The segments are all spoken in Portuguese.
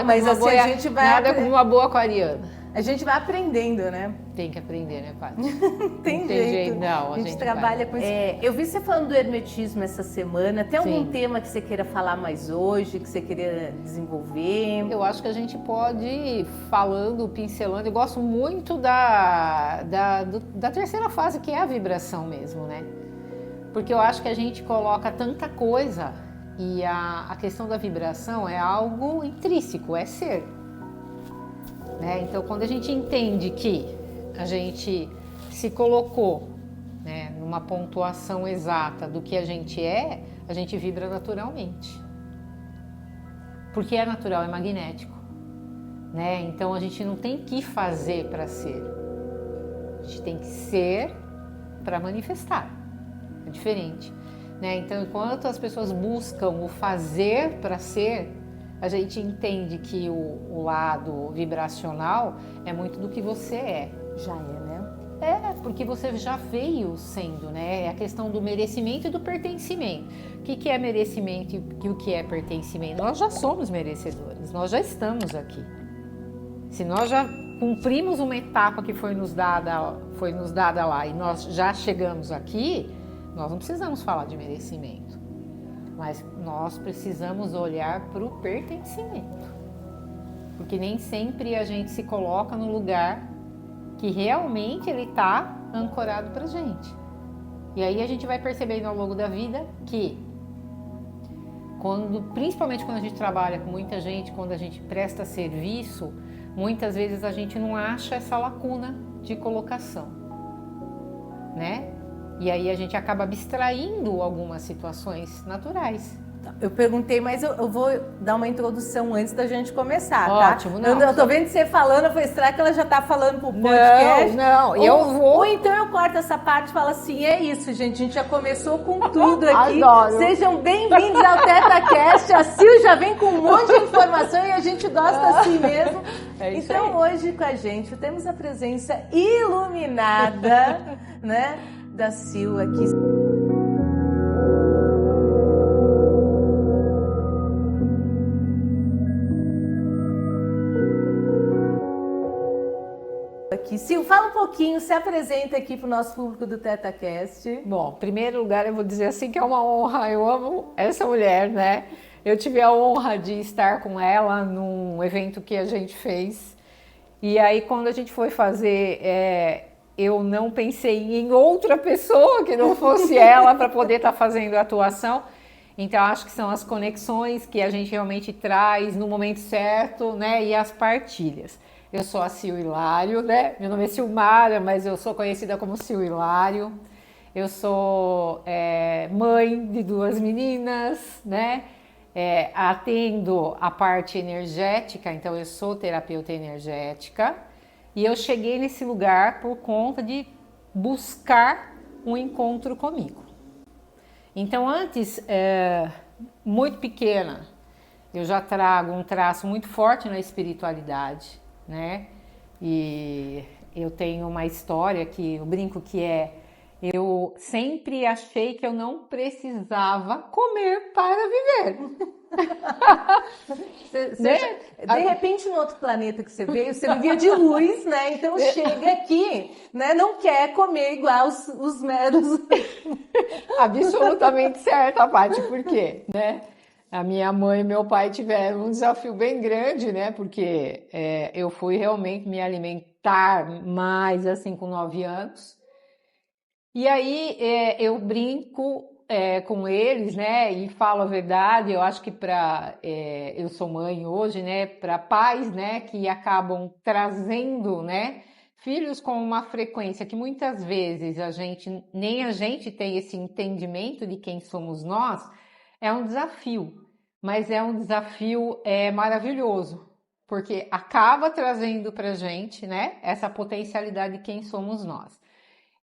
Mas assim, a gente vai... Nada como uma boa aquariana. A gente vai aprendendo, né? Tem que aprender, né, Paty? Tem jeito. Não, a gente trabalha com isso. Eu vi você falando do hermetismo essa semana. Tem algum tema que você queira falar mais hoje, que você queira desenvolver? Eu acho que a gente pode ir falando, pincelando. Eu gosto muito da terceira fase, que é a vibração mesmo, né? Porque eu acho que a gente coloca tanta coisa e a questão da vibração é algo intrínseco, é ser. Né? Então, quando a gente entende que a gente se colocou, né, numa pontuação exata do que a gente vibra naturalmente. Porque é natural, é magnético. Né? Então, a gente não tem que fazer para ser. A gente tem que ser para manifestar. É diferente. Né? Então, enquanto as pessoas buscam o fazer para ser, a gente entende que o lado vibracional é muito do que você é. Já é, né? É, porque você já veio sendo, né? É a questão do merecimento e do pertencimento. O que é merecimento e o que é pertencimento? Nós já somos merecedores, nós já estamos aqui. Se nós já cumprimos uma etapa que foi nos dada lá e nós já chegamos aqui, nós não precisamos falar de merecimento. Mas nós precisamos olhar para o pertencimento. Porque nem sempre a gente se coloca no lugar que realmente ele está ancorado para a gente. E aí a gente vai percebendo ao longo da vida que, principalmente quando a gente trabalha com muita gente, quando a gente presta serviço, muitas vezes a gente não acha essa lacuna de colocação, né? E aí a gente acaba abstraindo algumas situações naturais. Eu perguntei, mas eu vou dar uma introdução antes da gente começar, tá? Ótimo, não. Eu tô vendo você falando, eu falei, será que ela já tá falando pro podcast? Não, eu vou... Ou então eu corto essa parte e falo assim, é isso, gente, a gente já começou com tudo aqui. Adoro. Sejam bem-vindos ao TetaCast. A Sil já vem com um monte de informação e a gente gosta assim mesmo. É isso então aí. Hoje com a gente temos a presença iluminada, né, da Sil aqui. Sil, fala um pouquinho, se apresenta aqui para o nosso público do TetaCast. Bom, em primeiro lugar eu vou dizer assim que é uma honra, eu amo essa mulher, né? Eu tive a honra de estar com ela num evento que a gente fez. E aí quando a gente foi fazer, eu não pensei em outra pessoa que não fosse ela para poder estar fazendo a atuação. Então acho que são as conexões que a gente realmente traz no momento certo, né? E as partilhas. Eu sou a Sil Hilário, né? Meu nome é Silmara, mas eu sou conhecida como Sil Hilário. Eu sou mãe de 2 meninas, né? Atendo a parte energética, então eu sou terapeuta energética. E eu cheguei nesse lugar por conta de buscar um encontro comigo. Então antes, muito pequena, eu já trago um traço muito forte na espiritualidade, né? E eu tenho uma história que eu brinco que eu sempre achei que eu não precisava comer para viver. De repente, no outro planeta que você veio, você vivia de luz, né? Então chega aqui, né? Não quer comer igual os meros. Absolutamente certa, Paty, por quê? Né? A minha mãe e meu pai tiveram um desafio bem grande, né? Porque eu fui realmente me alimentar mais assim com 9 anos. E aí eu brinco com eles, né? E falo a verdade. Eu acho que eu sou mãe hoje, né? Para pais, né? Que acabam trazendo, né? Filhos com uma frequência que muitas vezes nem a gente tem esse entendimento de quem somos nós. É um desafio, mas é um desafio maravilhoso, porque acaba trazendo pra gente, né, essa potencialidade de quem somos nós.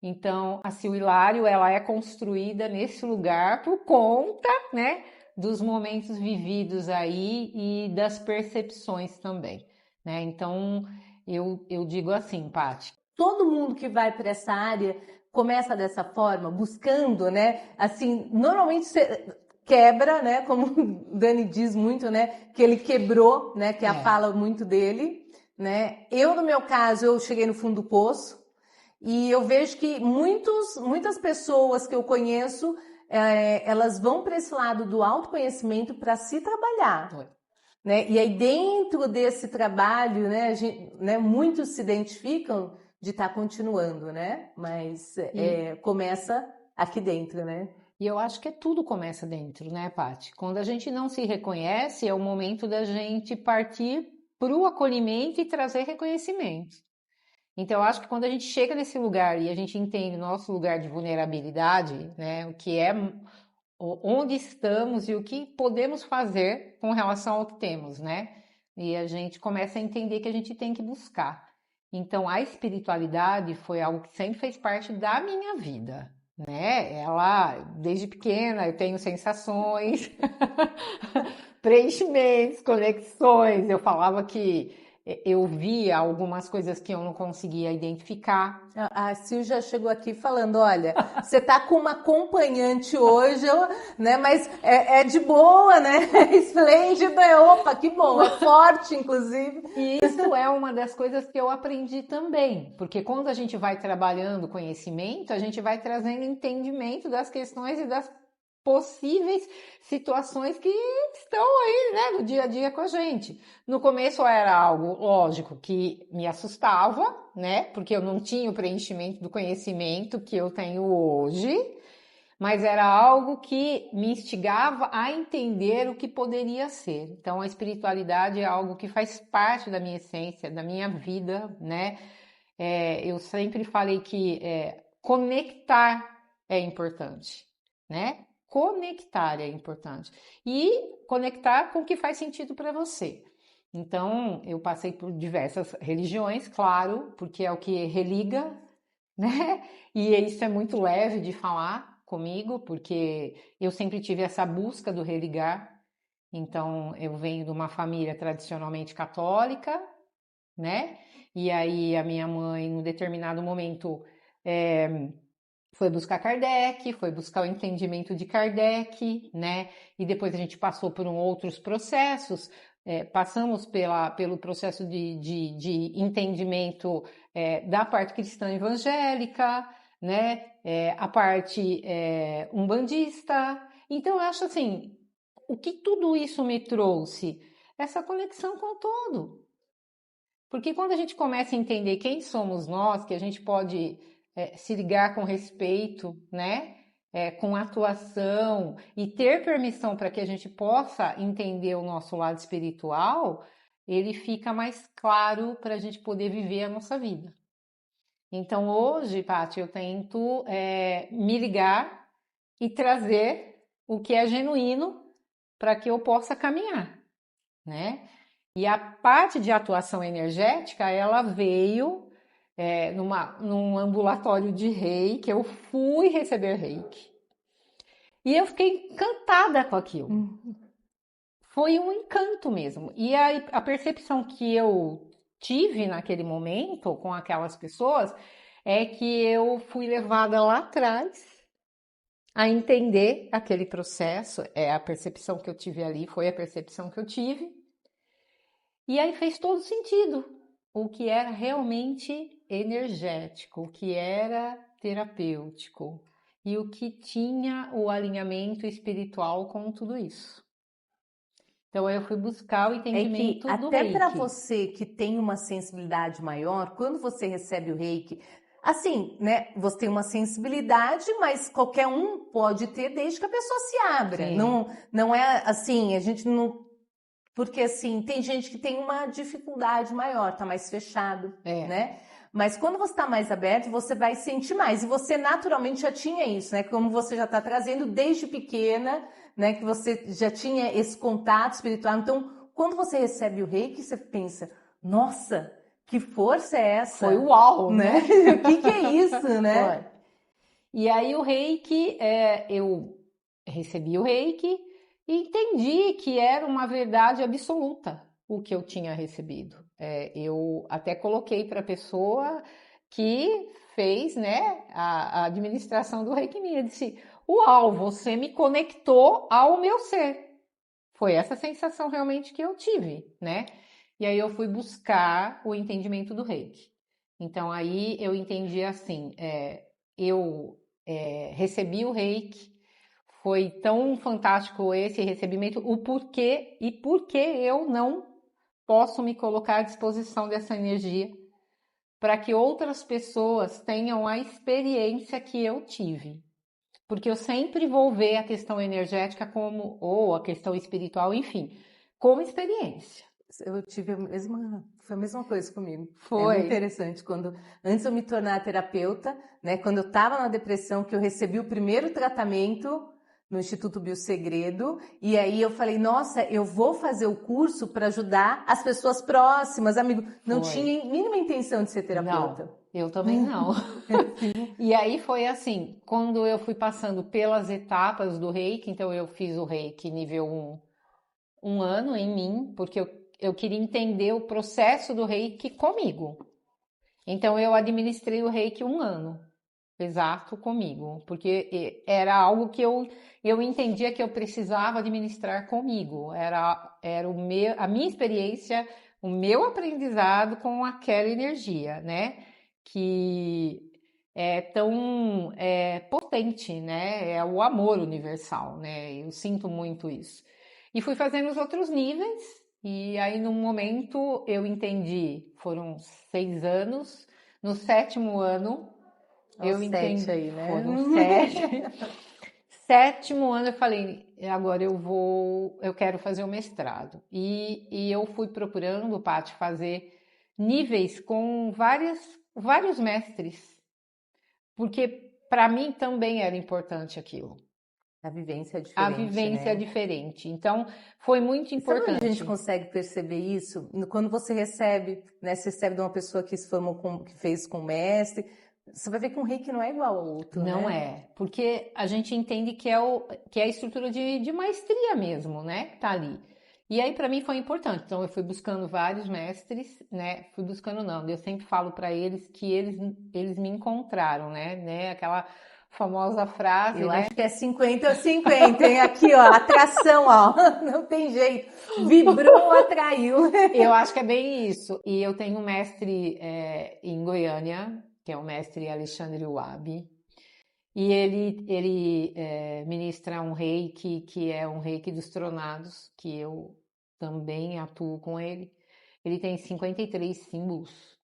Então, a Sil Hilário, ela é construída nesse lugar por conta, né, dos momentos vividos aí e das percepções também, né? Então, eu digo assim, Paty. Todo mundo que vai para essa área começa dessa forma, buscando, né? Assim, normalmente quebra, né? Como o Dani diz muito, né? Que ele quebrou, né? Que é a fala muito dele, né? Eu, no meu caso, eu cheguei no fundo do poço e eu vejo que muitas pessoas que eu conheço, elas vão para esse lado do autoconhecimento para se trabalhar. Né? E aí dentro desse trabalho, né, muitos se identificam de estar continuando, né? Mas começa aqui dentro, né? E eu acho que tudo começa dentro, né, Paty? Quando a gente não se reconhece, é o momento da gente partir para o acolhimento e trazer reconhecimento. Então, eu acho que quando a gente chega nesse lugar e a gente entende o nosso lugar de vulnerabilidade, né, o que é, onde estamos e o que podemos fazer com relação ao que temos, né? E a gente começa a entender que a gente tem que buscar. Então, a espiritualidade foi algo que sempre fez parte da minha vida, né? Ela, desde pequena, eu tenho sensações, preenchimentos, conexões. Eu falava que eu via algumas coisas que eu não conseguia identificar. A Sil já chegou aqui falando, olha, você tá com uma acompanhante hoje, né? Mas é de boa, né? É esplêndida, opa, que bom, é forte, inclusive. E isso é uma das coisas que eu aprendi também, porque quando a gente vai trabalhando conhecimento, a gente vai trazendo entendimento das questões e das possíveis situações que estão aí, né, no dia a dia com a gente. No começo era algo, lógico, que me assustava, né, porque eu não tinha o preenchimento do conhecimento que eu tenho hoje, mas era algo que me instigava a entender o que poderia ser. Então, a espiritualidade é algo que faz parte da minha essência, da minha vida, né? Eu sempre falei que conectar é importante, né? Conectar é importante. E conectar com o que faz sentido para você. Então, eu passei por diversas religiões, claro, porque é o que religa, né? E isso é muito leve de falar comigo, porque eu sempre tive essa busca do religar. Então, eu venho de uma família tradicionalmente católica, né? E aí a minha mãe, em um determinado momento, foi buscar Kardec, foi buscar o entendimento de Kardec, né? E depois a gente passou por outros processos, passamos pelo processo de entendimento da parte cristã evangélica, né? A parte umbandista. Então, eu acho assim, o que tudo isso me trouxe? Essa conexão com o todo. Porque quando a gente começa a entender quem somos nós, que a gente pode se ligar com respeito, né? Com atuação e ter permissão para que a gente possa entender o nosso lado espiritual, ele fica mais claro para a gente poder viver a nossa vida. Então hoje, Paty, eu tento me ligar e trazer o que é genuíno para que eu possa caminhar, né? E a parte de atuação energética, ela veio num ambulatório de reiki, eu fui receber reiki. E eu fiquei encantada com aquilo. Foi um encanto mesmo. E a percepção que eu tive naquele momento com aquelas pessoas é que eu fui levada lá atrás a entender aquele processo. A percepção que eu tive ali foi a percepção que eu tive. E aí fez todo sentido o que era realmente energético, o que era terapêutico e o que tinha o alinhamento espiritual com tudo isso. Então eu fui buscar o entendimento do Até Reiki. para você que tem uma sensibilidade maior, quando você recebe o Reiki, assim, né? Você tem uma sensibilidade, mas qualquer um pode ter desde que a pessoa se abra. Não é assim, a gente não. Porque, assim, tem gente que tem uma dificuldade maior, tá mais fechado, né? Mas quando você tá mais aberto, você vai sentir mais. E você naturalmente já tinha isso, né? Como você já tá trazendo desde pequena, né? Que você já tinha esse contato espiritual. Então, quando você recebe o Reiki, você pensa, nossa, que força é essa? Foi uau, né? O que é isso, né? Foi. E aí o Reiki, eu recebi o Reiki, e entendi que era uma verdade absoluta o que eu tinha recebido. Eu até coloquei para a pessoa que fez, né, a administração do Reiki minha. Eu disse, uau, você me conectou ao meu ser. Foi essa sensação realmente que eu tive, né? E aí eu fui buscar o entendimento do Reiki. Então aí eu entendi assim, eu recebi o Reiki, foi tão fantástico esse recebimento, o porquê e por que eu não posso me colocar à disposição dessa energia para que outras pessoas tenham a experiência que eu tive. Porque eu sempre vou ver a questão energética como, ou a questão espiritual, enfim, como experiência. Eu tive foi a mesma coisa comigo. É Foi. muito interessante. Antes de eu me tornar terapeuta, né, quando eu estava na depressão, que eu recebi o primeiro tratamento no Instituto Biosegredo, e aí eu falei, nossa, eu vou fazer o curso para ajudar as pessoas próximas, amigo. Não Foi. tinha mínima intenção de ser terapeuta. Não, eu também não. E aí foi assim, quando eu fui passando pelas etapas do Reiki, então eu fiz o Reiki nível 1 ano em mim, porque eu queria entender o processo do Reiki comigo. Então eu administrei o Reiki 1 ano, exato, comigo, porque era algo que eu entendia que eu precisava administrar comigo, era a minha experiência, o meu aprendizado com aquela energia, né, que é tão potente, né, é o amor universal, né, eu sinto muito isso. E fui fazendo os outros níveis, e aí num momento eu entendi, foram 6 anos, no 7º ano, eu entendi, 7 aí, né? foram 7. 7º ano eu falei, agora eu quero fazer o mestrado. E eu fui procurando, Paty, fazer níveis com vários mestres, porque para mim também era importante aquilo. A vivência é A diferente, vivência é né? diferente. Então, foi muito Sabe onde a importante. gente consegue perceber isso? Quando você recebe, né? Você recebe de uma pessoa que se formou que fez com mestre, você vai ver que um reiki não é igual ao outro, Não né? é, porque a gente entende que é a estrutura de maestria mesmo, né? Que tá ali. E aí, para mim, foi importante. Então, eu fui buscando vários mestres, né? Fui buscando, não. Eu sempre falo para eles que eles me encontraram, né? Aquela famosa frase, Eu né? acho que é 50-50, hein? Aqui, ó, atração, ó. Não tem jeito. Vibrou, atraiu. Eu acho que é bem isso. E eu tenho um mestre em Goiânia, que é o mestre Alexandre Wabi. E ele ministra um reiki, que é um reiki dos tronados, que eu também atuo com ele. Ele tem 53 símbolos.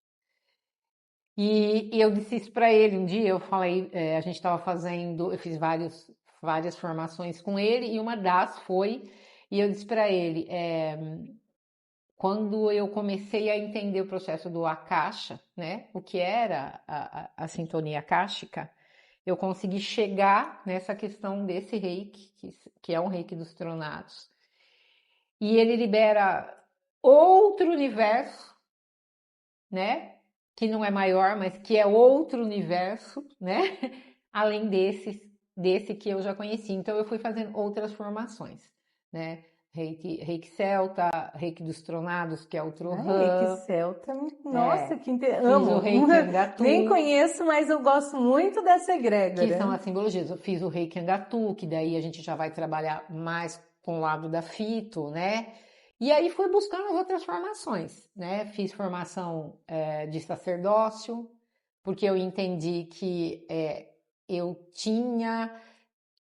E eu disse isso para ele um dia, eu falei, a gente estava fazendo, eu fiz várias formações com ele, e uma das foi, e eu disse para ele, quando eu comecei a entender o processo do Akasha, né, o que era a sintonia akáshica, eu consegui chegar nessa questão desse reiki, que é um reiki dos tronados. E ele libera outro universo, né? Que não é maior, mas que é outro universo, né? Além desse que eu já conheci. Então eu fui fazendo outras formações, né? Reiki Celta, Reiki dos Tronados, que é outro Reiki ramo. Celta, nossa, que interessante. Fiz o Amo. Reiki Angatu. Nem conheço, mas eu gosto muito dessa egrégora. Que são as simbologias. Eu fiz o Reiki Angatu, que daí a gente já vai trabalhar mais com o lado da fito, né? E aí fui buscando as outras formações, né? Fiz formação de sacerdócio, porque eu entendi que eu tinha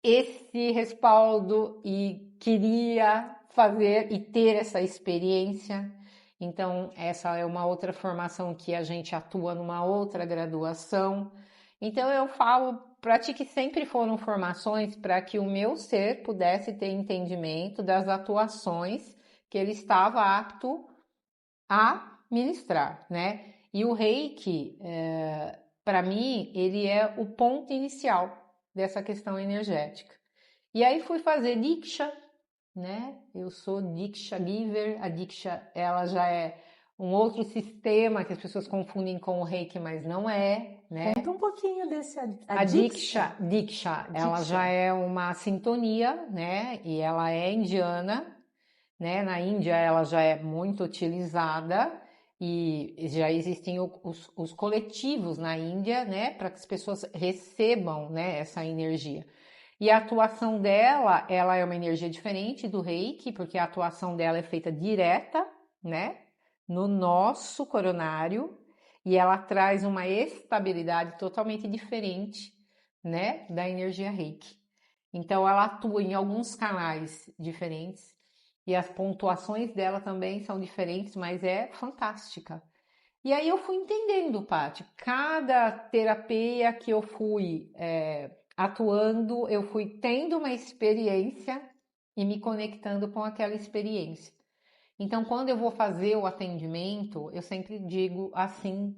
esse respaldo e queria fazer e ter essa experiência. Então, essa é uma outra formação que a gente atua numa outra graduação. Então, eu falo para ti que sempre foram formações para que o meu ser pudesse ter entendimento das atuações que ele estava apto a ministrar, né? E o Reiki, para mim, ele é o ponto inicial dessa questão energética. E aí fui fazer Diksha, né? Eu sou Diksha Giver, a Diksha, ela já é um outro sistema que as pessoas confundem com o Reiki, mas não é, né? Conta um pouquinho desse A Diksha, ela já é uma sintonia, né? E ela é indiana, né? Na Índia ela já é muito utilizada e já existem os coletivos na Índia, né? Para que as pessoas recebam, né, essa energia. E a atuação dela, ela é uma energia diferente do Reiki, porque a atuação dela é feita direta, né, no nosso coronário, e ela traz uma estabilidade totalmente diferente, né, da energia Reiki. Então, ela atua em alguns canais diferentes, e as pontuações dela também são diferentes, mas é fantástica. E aí eu fui entendendo, Paty, cada terapia que eu fui atuando, eu fui tendo uma experiência e me conectando com aquela experiência. Então, quando eu vou fazer o atendimento, eu sempre digo assim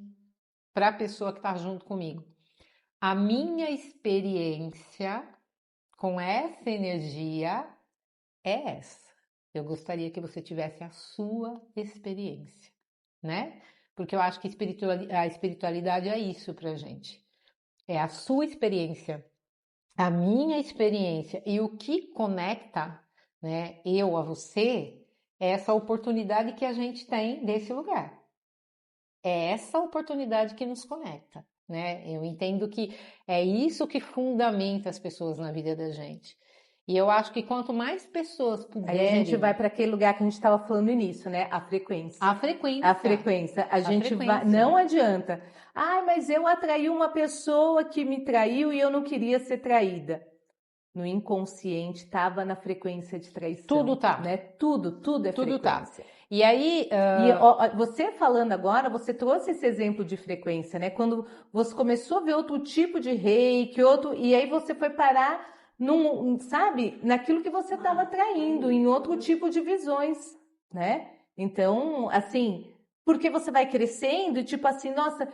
para a pessoa que está junto comigo: a minha experiência com essa energia é essa. Eu gostaria que você tivesse a sua experiência, né? Porque eu acho que a espiritualidade é isso pra gente. É a sua experiência, a minha experiência, e o que conecta, né, eu a você, é essa oportunidade que a gente tem desse lugar. É essa oportunidade que nos conecta, né? Eu entendo que é isso que fundamenta as pessoas na vida da gente. E eu acho que quanto mais pessoas puderem... Aí a gente vai para aquele lugar que a gente estava falando no início, né? A frequência. A frequência. A frequência. A gente vai... Não adianta. Ah, mas eu atraí uma pessoa que me traiu e eu não queria ser traída. No inconsciente estava na frequência de traição. Tudo tá. Né? Tudo é tudo frequência. Tá. E aí... E ó, você falando agora, você trouxe esse exemplo de frequência, né? Quando você começou a ver outro tipo de reiki, e aí você foi parar sabe, naquilo que você estava atraindo, em outro tipo de visões, né? Então, assim, porque você vai crescendo e tipo assim, nossa,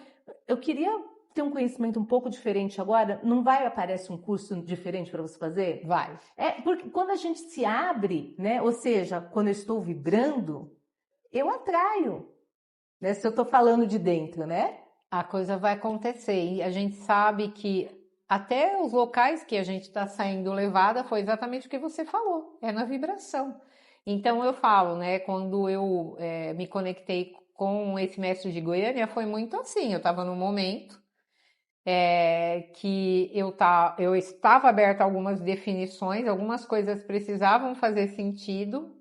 eu queria ter um conhecimento um pouco diferente agora, não vai aparecer um curso diferente para você fazer? Vai. Porque quando a gente se abre, né? Ou seja, quando eu estou vibrando, eu atraio, né? Se eu estou falando de dentro, né? A coisa vai acontecer. E a gente sabe que até os locais que a gente está saindo levada foi exatamente o que você falou. É na vibração. Então eu falo, né? Quando eu me conectei com esse mestre de Goiânia, foi muito assim. Eu estava num momento que eu estava aberta a algumas definições, algumas coisas precisavam fazer sentido.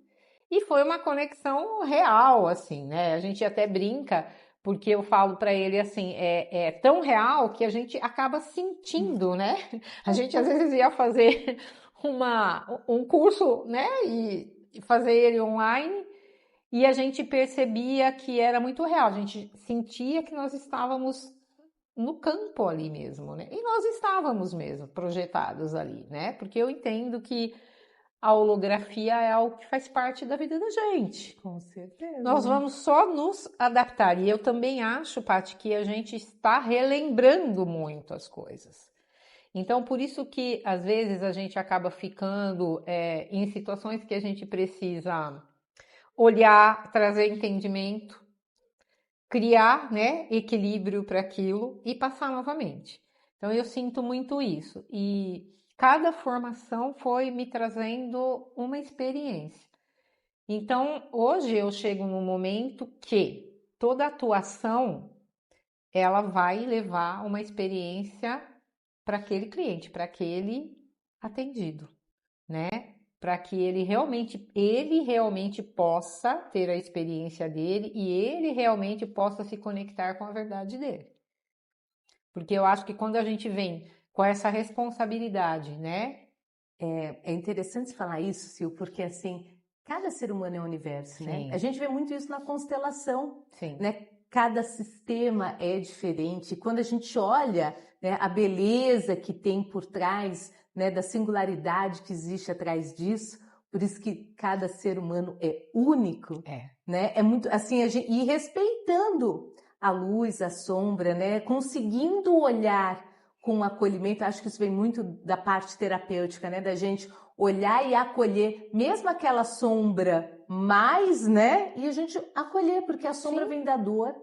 E foi uma conexão real, assim, né? A gente até brinca, porque eu falo para ele assim, é tão real que a gente acaba sentindo, né? A gente às vezes ia fazer um curso, né? E fazer ele online, e a gente percebia que era muito real. A gente sentia que nós estávamos no campo ali mesmo, né? E nós estávamos mesmo projetados ali, né? Porque eu entendo que a holografia é algo que faz parte da vida da gente. Com certeza. Nós vamos só nos adaptar. E eu também acho, Paty, que a gente está relembrando muito as coisas. Então, por isso que, às vezes, a gente acaba ficando em situações que a gente precisa olhar, trazer entendimento, criar, né, equilíbrio para aquilo e passar novamente. Então, eu sinto muito isso. E cada formação foi me trazendo uma experiência. Então, hoje eu chego num momento que toda atuação, ela vai levar uma experiência para aquele cliente, para aquele atendido, né? Para que ele realmente possa ter a experiência dele e ele realmente possa se conectar com a verdade dele. Porque eu acho que quando a gente vem com essa responsabilidade, né? É interessante falar isso, Sil, porque assim, cada ser humano é um universo, Sim. né? A gente vê muito isso na constelação, Sim. né? Cada sistema é diferente. Quando a gente olha, né, a beleza que tem por trás, né, da singularidade que existe atrás disso, por isso que cada ser humano é único, né? É muito assim, e respeitando a luz, a sombra, né? Conseguindo olhar com acolhimento. Acho que isso vem muito da parte terapêutica, né? Da gente olhar e acolher, mesmo aquela sombra mais, né? E a gente acolher, porque a sombra vem da dor,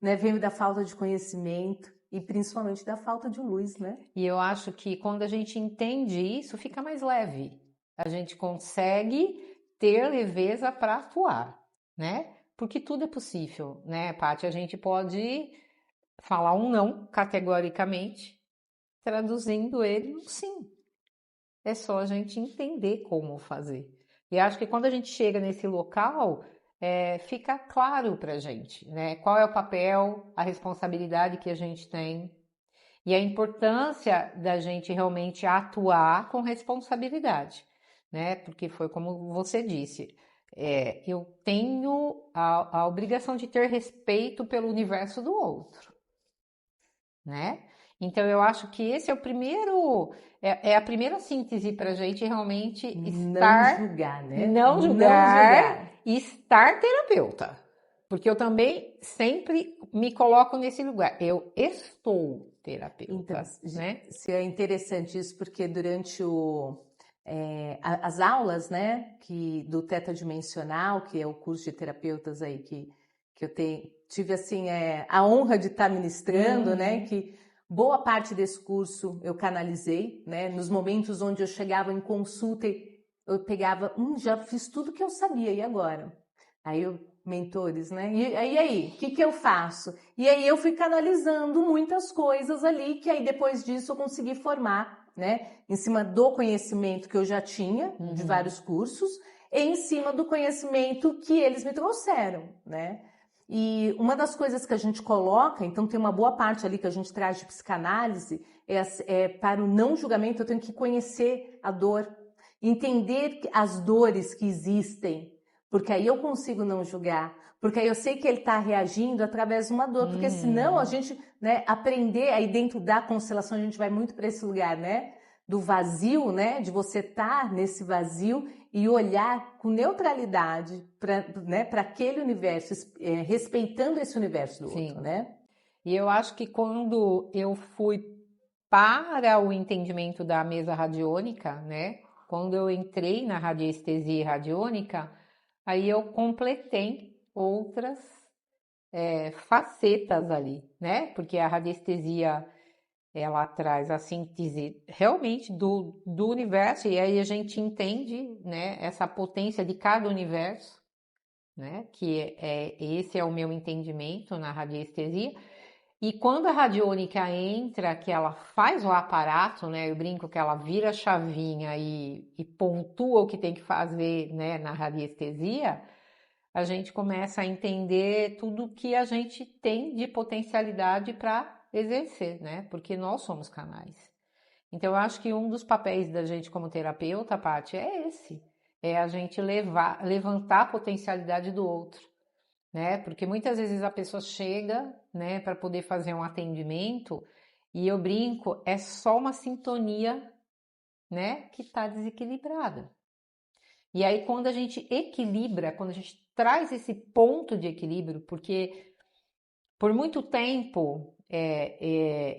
né? Vem da falta de conhecimento e principalmente da falta de luz, né? E eu acho que quando a gente entende isso, fica mais leve. A gente consegue ter leveza para atuar, né? Porque tudo é possível, né, Paty? A gente pode falar um não categoricamente, traduzindo ele no sim. é só a gente entender como fazer. E acho que quando a gente chega nesse local, fica claro para a gente, né? Qual é o papel, a responsabilidade que a gente tem e a importância da gente realmente atuar com responsabilidade, né? Porque foi como você disse, eu tenho a obrigação de ter respeito pelo universo do outro, né? Então eu acho que esse é o primeiro, é a primeira síntese para a gente realmente estar, Não julgar, né? não julgar e estar terapeuta. Porque eu também sempre me coloco nesse lugar. Eu estou terapeuta, Então, né? se é interessante isso, porque durante as aulas, né, do Teta Dimensional, que é o curso de terapeutas aí que eu tive assim a honra de estar ministrando, né, que boa parte desse curso eu canalizei, né, nos momentos onde eu chegava em consulta eu pegava, já fiz tudo que eu sabia, e agora? Aí mentores, né? E aí, o que eu faço? E aí eu fui canalizando muitas coisas ali, que aí depois disso eu consegui formar, né? Em cima do conhecimento que eu já tinha, de vários cursos, e em cima do conhecimento que eles me trouxeram, né? E uma das coisas que a gente coloca, então tem uma boa parte ali que a gente traz de psicanálise, para o não julgamento eu tenho que conhecer a dor, entender as dores que existem, porque aí eu consigo não julgar, porque aí eu sei que ele está reagindo através de uma dor, porque senão a gente, né, aprender aí dentro da constelação, a gente vai muito para esse lugar, né, do vazio, né, de você estar nesse vazio e olhar com neutralidade para, né, para aquele universo, respeitando esse universo do outro, né? E eu acho que quando eu fui para o entendimento da mesa radiônica, né, quando eu entrei na radiestesia radiônica, aí eu completei outras facetas ali, né? Porque a radiestesia ela traz a síntese realmente do universo e aí a gente entende, né, essa potência de cada universo, né? Que esse é o meu entendimento na radiestesia. E quando a radiônica entra, que ela faz o aparato, né? Eu brinco que ela vira a chavinha e pontua o que tem que fazer, né, na radiestesia, a gente começa a entender tudo que a gente tem de potencialidade para exercer, né? Porque nós somos canais. Então, eu acho que um dos papéis da gente como terapeuta, Paty, é esse. É a gente levantar a potencialidade do outro, né? Porque muitas vezes a pessoa chega, né, para poder fazer um atendimento e eu brinco, é só uma sintonia, né, que está desequilibrada. E aí quando a gente equilibra, quando a gente traz esse ponto de equilíbrio, porque por muito tempo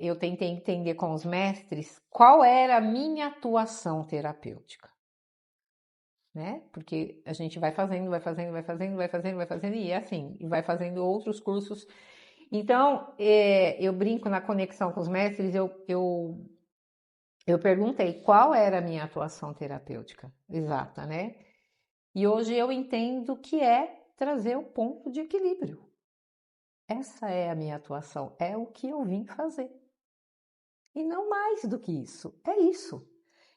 eu tentei entender com os mestres qual era a minha atuação terapêutica. Né? Porque a gente vai fazendo, e é assim, e vai fazendo outros cursos. Então, eu brinco na conexão com os mestres, eu perguntei qual era a minha atuação terapêutica exata, né? E hoje eu entendo que é trazer o ponto de equilíbrio. Essa é a minha atuação, é o que eu vim fazer. E não mais do que isso, é isso.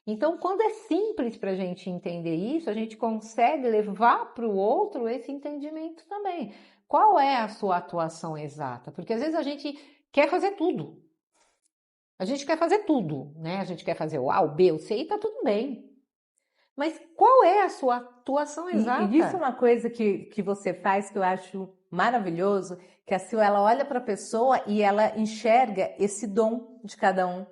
Então, quando é simples para a gente entender isso, a gente consegue levar para o outro esse entendimento também. Qual é a sua atuação exata? Porque às vezes a gente quer fazer tudo. A gente quer fazer tudo, né? A gente quer fazer o A, o B, o C e tá tudo bem. Mas qual é a sua atuação exata? E isso é uma coisa que você faz que eu acho maravilhoso, que assim, ela olha para a pessoa e ela enxerga esse dom de cada um.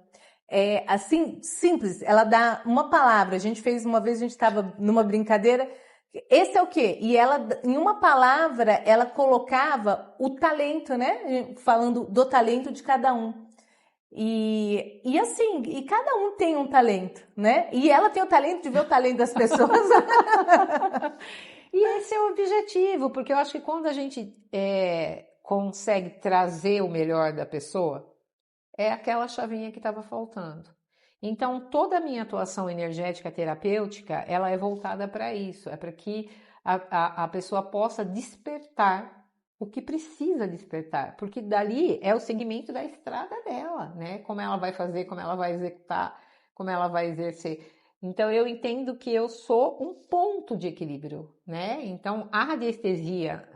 É assim, simples, ela dá uma palavra. A gente fez uma vez, a gente estava numa brincadeira. Esse é o quê? E ela, em uma palavra, ela colocava o talento, né? Falando do talento de cada um. E assim, e cada um tem um talento, né? E ela tem o talento de ver o talento das pessoas. E esse é o objetivo, porque eu acho que quando a gente consegue trazer o melhor da pessoa, é aquela chavinha que estava faltando. Então, toda a minha atuação energética terapêutica, ela é voltada para isso, é para que a pessoa possa despertar o que precisa despertar, porque dali é o segmento da estrada dela, né? Como ela vai fazer, como ela vai executar, como ela vai exercer. Então, eu entendo que eu sou um ponto de equilíbrio, né? Então, a radiestesia,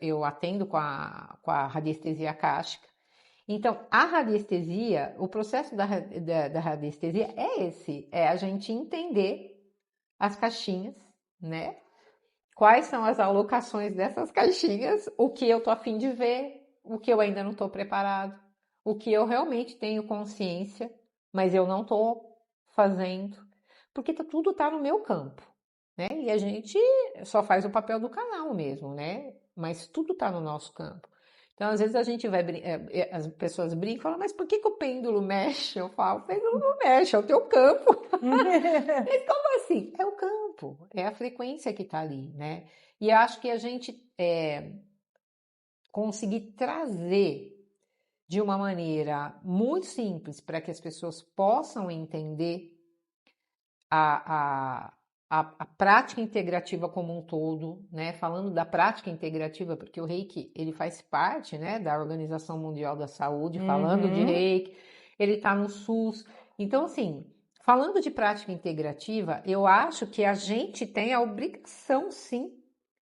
eu atendo com a radiestesia akáshica. Então, a radiestesia, o processo da radiestesia é esse, é a gente entender as caixinhas, né? Quais são as alocações dessas caixinhas, o que eu tô a fim de ver, o que eu ainda não estou preparado, o que eu realmente tenho consciência, mas eu não estou fazendo, porque tudo tá no meu campo, né? E a gente só faz o papel do canal mesmo, né? Mas tudo tá no nosso campo. Então, às vezes a gente vai, as pessoas brincam e falam, mas por que o pêndulo mexe? Eu falo, o pêndulo não mexe, é o teu campo. Mas como assim? É o campo, é a frequência que está ali, né? E eu acho que a gente conseguir trazer de uma maneira muito simples para que as pessoas possam entender a prática integrativa como um todo, né? Falando da prática integrativa, porque o Reiki, ele faz parte, né, da Organização Mundial da Saúde, falando de Reiki, ele está no SUS. Então, assim, falando de prática integrativa, eu acho que a gente tem a obrigação, sim.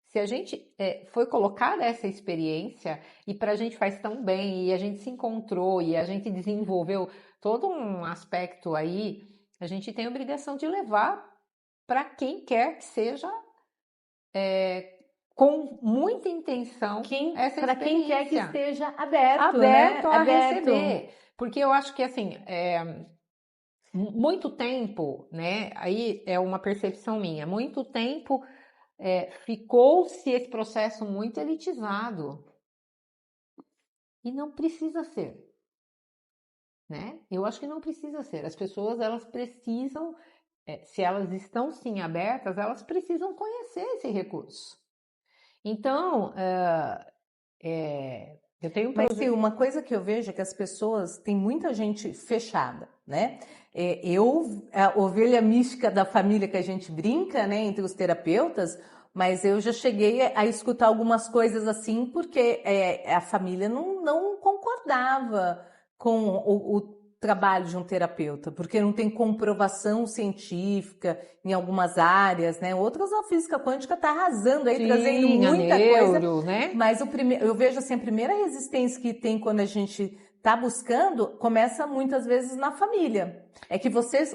Se a gente foi colocar essa experiência e para a gente faz tão bem, e a gente se encontrou, e a gente desenvolveu todo um aspecto aí, a gente tem a obrigação de levar para quem quer que seja, com muita intenção, essa para quem quer que esteja aberto, né? a aberto. receber. Porque eu acho que, assim, muito tempo, né? Aí é uma percepção minha, muito tempo ficou-se esse processo muito elitizado. E não precisa ser, né? Eu acho que não precisa ser. As pessoas, elas precisam, se elas estão sim abertas, elas precisam conhecer esse recurso. Então, eu tenho Mas sim, uma coisa que eu vejo é que as pessoas, tem muita gente fechada, né? A ovelha mística da família que a gente brinca, né, entre os terapeutas, mas eu já cheguei a escutar algumas coisas assim, porque a família não concordava com o trabalho de um terapeuta, porque não tem comprovação científica em algumas áreas, né? Outras, a física quântica está arrasando aí, trazendo muita coisa, né? Mas eu vejo assim, a primeira resistência que tem quando a gente está buscando, começa muitas vezes na família. É que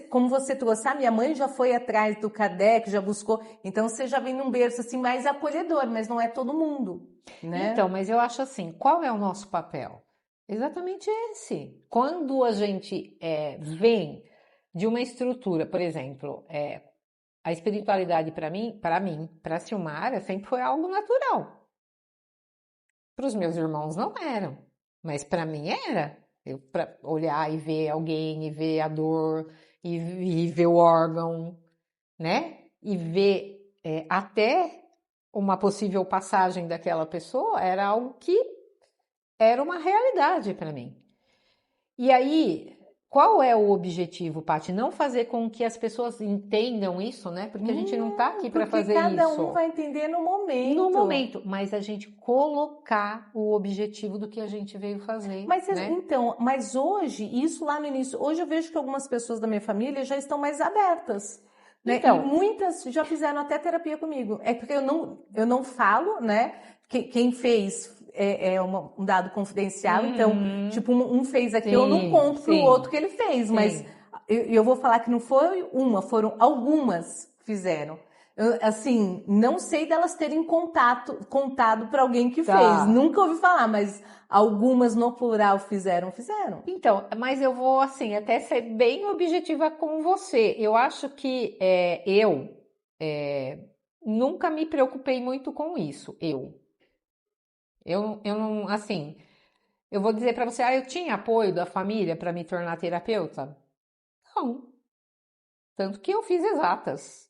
como você trouxe, a minha mãe já foi atrás do Kardec, já buscou, então você já vem num berço assim mais acolhedor, mas não é todo mundo, né? Então, mas eu acho assim, qual é o nosso papel? Exatamente esse. Quando a gente vem de uma estrutura, por exemplo, a espiritualidade para mim, para a Silmara, sempre foi algo natural. Para os meus irmãos não era, mas para mim era. Para olhar e ver alguém, e ver a dor, e ver o órgão, né? E ver até uma possível passagem daquela pessoa, era algo que era uma realidade para mim. E aí, qual é o objetivo, Paty? Não fazer com que as pessoas entendam isso, né? Porque a gente não está aqui para fazer isso. Cada um vai entender no momento. No momento, mas a gente colocar o objetivo do que a gente veio fazer. Mas né? Então, mas hoje, isso lá no início, hoje eu vejo que algumas pessoas da minha família já estão mais abertas. Né? Então, e muitas já fizeram até terapia comigo. É porque eu não falo, né? Quem fez um dado confidencial, então, tipo, um fez aqui, eu não conto pro outro que ele fez, mas eu vou falar que não foi uma, foram algumas fizeram. Assim, não sei delas terem contado para alguém que fez, nunca ouvi falar, mas algumas no plural fizeram. Então, mas eu vou, assim, até ser bem objetiva com você. Eu acho que eu nunca me preocupei muito com isso, Eu não, assim, eu vou dizer para você, eu tinha apoio da família para me tornar terapeuta? Não. Tanto que eu fiz exatas.